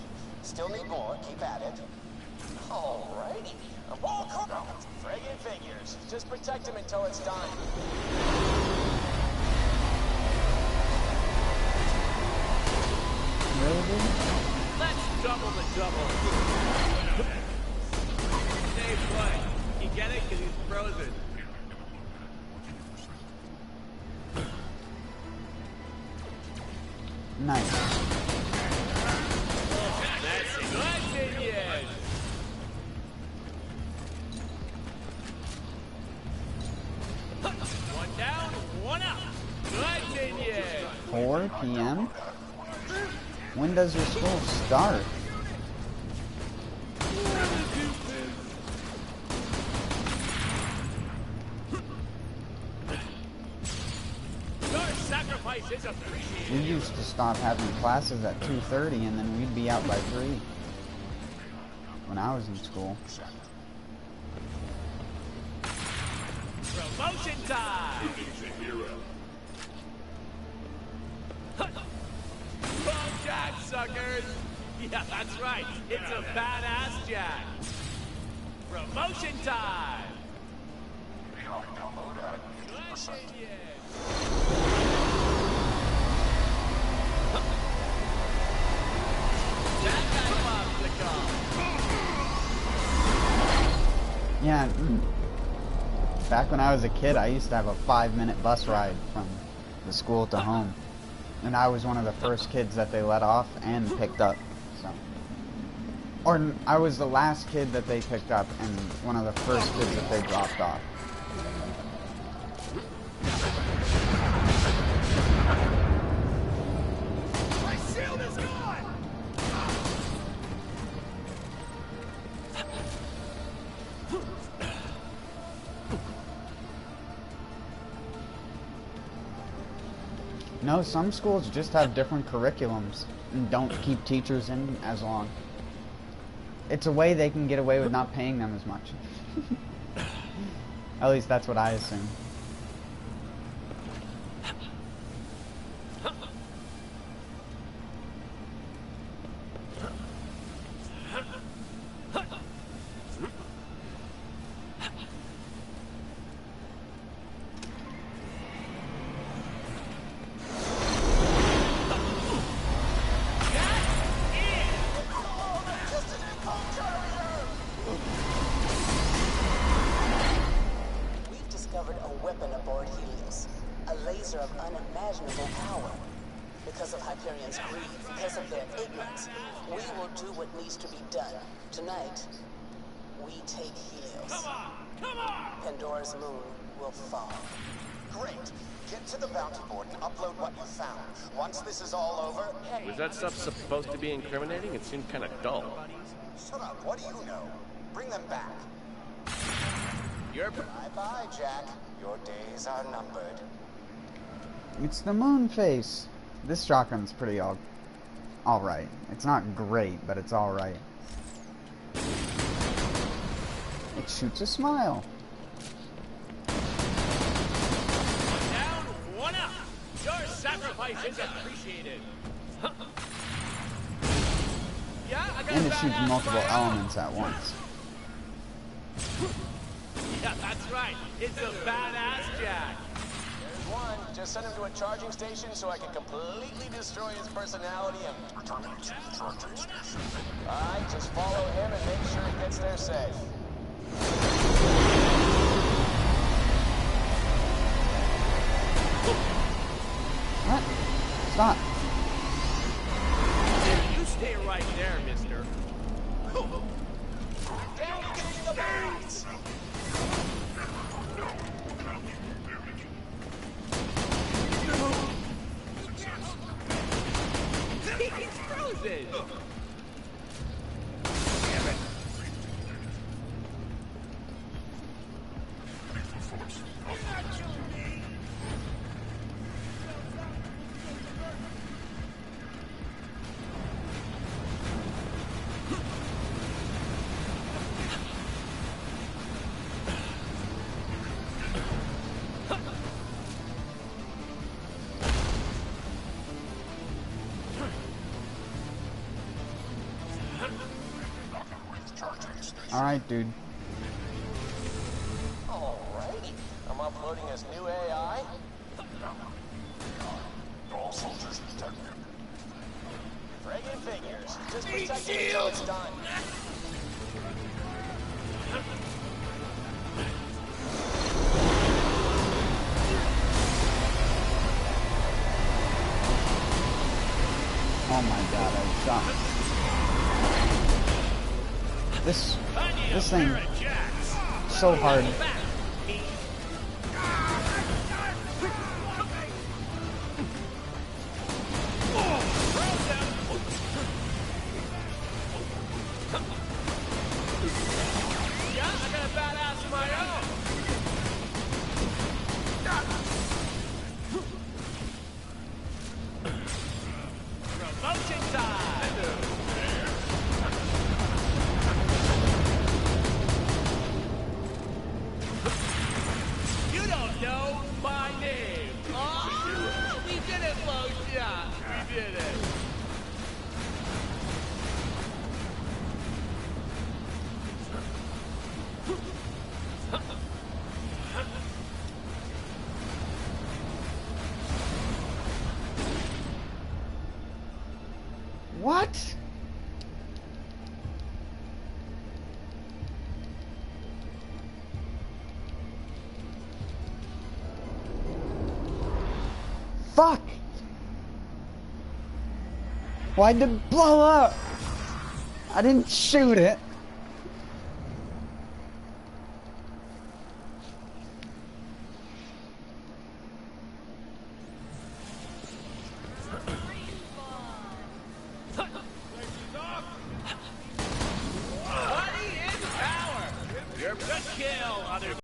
Speaker 7: Still need more, keep at it. Alrighty. A wall cover. Friggin' figures. Just protect him until it's done.
Speaker 1: Really?
Speaker 2: Let's double the double. Stay put. You get it? Because he's frozen.
Speaker 1: Nice.
Speaker 2: That's good, minions. One down, one up. Good, minions.
Speaker 1: 4 p.m.? When does your school start?
Speaker 2: Your sacrifice is appreciated.
Speaker 1: We used to stop having classes at 2:30 and then we'd be out by 3. When I was in school.
Speaker 2: Promotion time. Wrong Jack, suckers. Yeah, that's right. It's a badass Jack. Promotion time. Good minions. That guy loves the call.
Speaker 1: Yeah, back when I was a kid, I used to have a 5-minute bus ride from the school to home. And I was one of the first kids that they let off and picked up. So, or I was the last kid that they picked up and one of the first kids that they dropped off.
Speaker 3: My shield is gone!
Speaker 1: No, some schools just have different curriculums and don't keep teachers in as long. It's a way they can get away with not paying them as much. At least that's what I assume.
Speaker 10: We've discovered a weapon aboard Helios. A laser of unimaginable power. Because of Hyperion's greed, because of their ignorance, we will do what needs to be done. Tonight, we take Helios.
Speaker 7: place. Pandora's moon will fall. Great. Get to the bounty board and upload what you found. Once this is all over, hey...
Speaker 11: Was that stuff supposed to be incriminating? It seemed kind of dull.
Speaker 7: Shut up. What do you know? Bring them back. Bye-bye, Jack. Your days are numbered.
Speaker 1: It's the moon face. This shotgun's pretty alright. It's not great, but it's alright. It shoots a smile.
Speaker 2: Down, one up. Your sacrifice is appreciated. Yeah, I got
Speaker 1: And it shoots multiple elements at once.
Speaker 2: Yeah, that's right. It's a badass Jack.
Speaker 7: There's one. Just send him to a charging station so I can completely destroy his personality and... Returning to the charging station. Alright, just follow him and make sure he gets there safe.
Speaker 1: What? Stop.
Speaker 2: You stay right there, mister.
Speaker 7: Down, get in the box!
Speaker 2: He's frozen.
Speaker 1: Alright, dude.
Speaker 7: Alrighty. I'm uploading his new AI.
Speaker 3: All soldiers detected.
Speaker 7: Friggin' figures. Just protect it until it's done.
Speaker 1: Oh my god, I shot. This thing, so hard.
Speaker 2: Yeah, I got a badass of my own. Promotion time. You don't know my name. Oh, we did it, folks. Yeah, we did it.
Speaker 1: What? Fuck! Why'd it blow up? I didn't shoot it.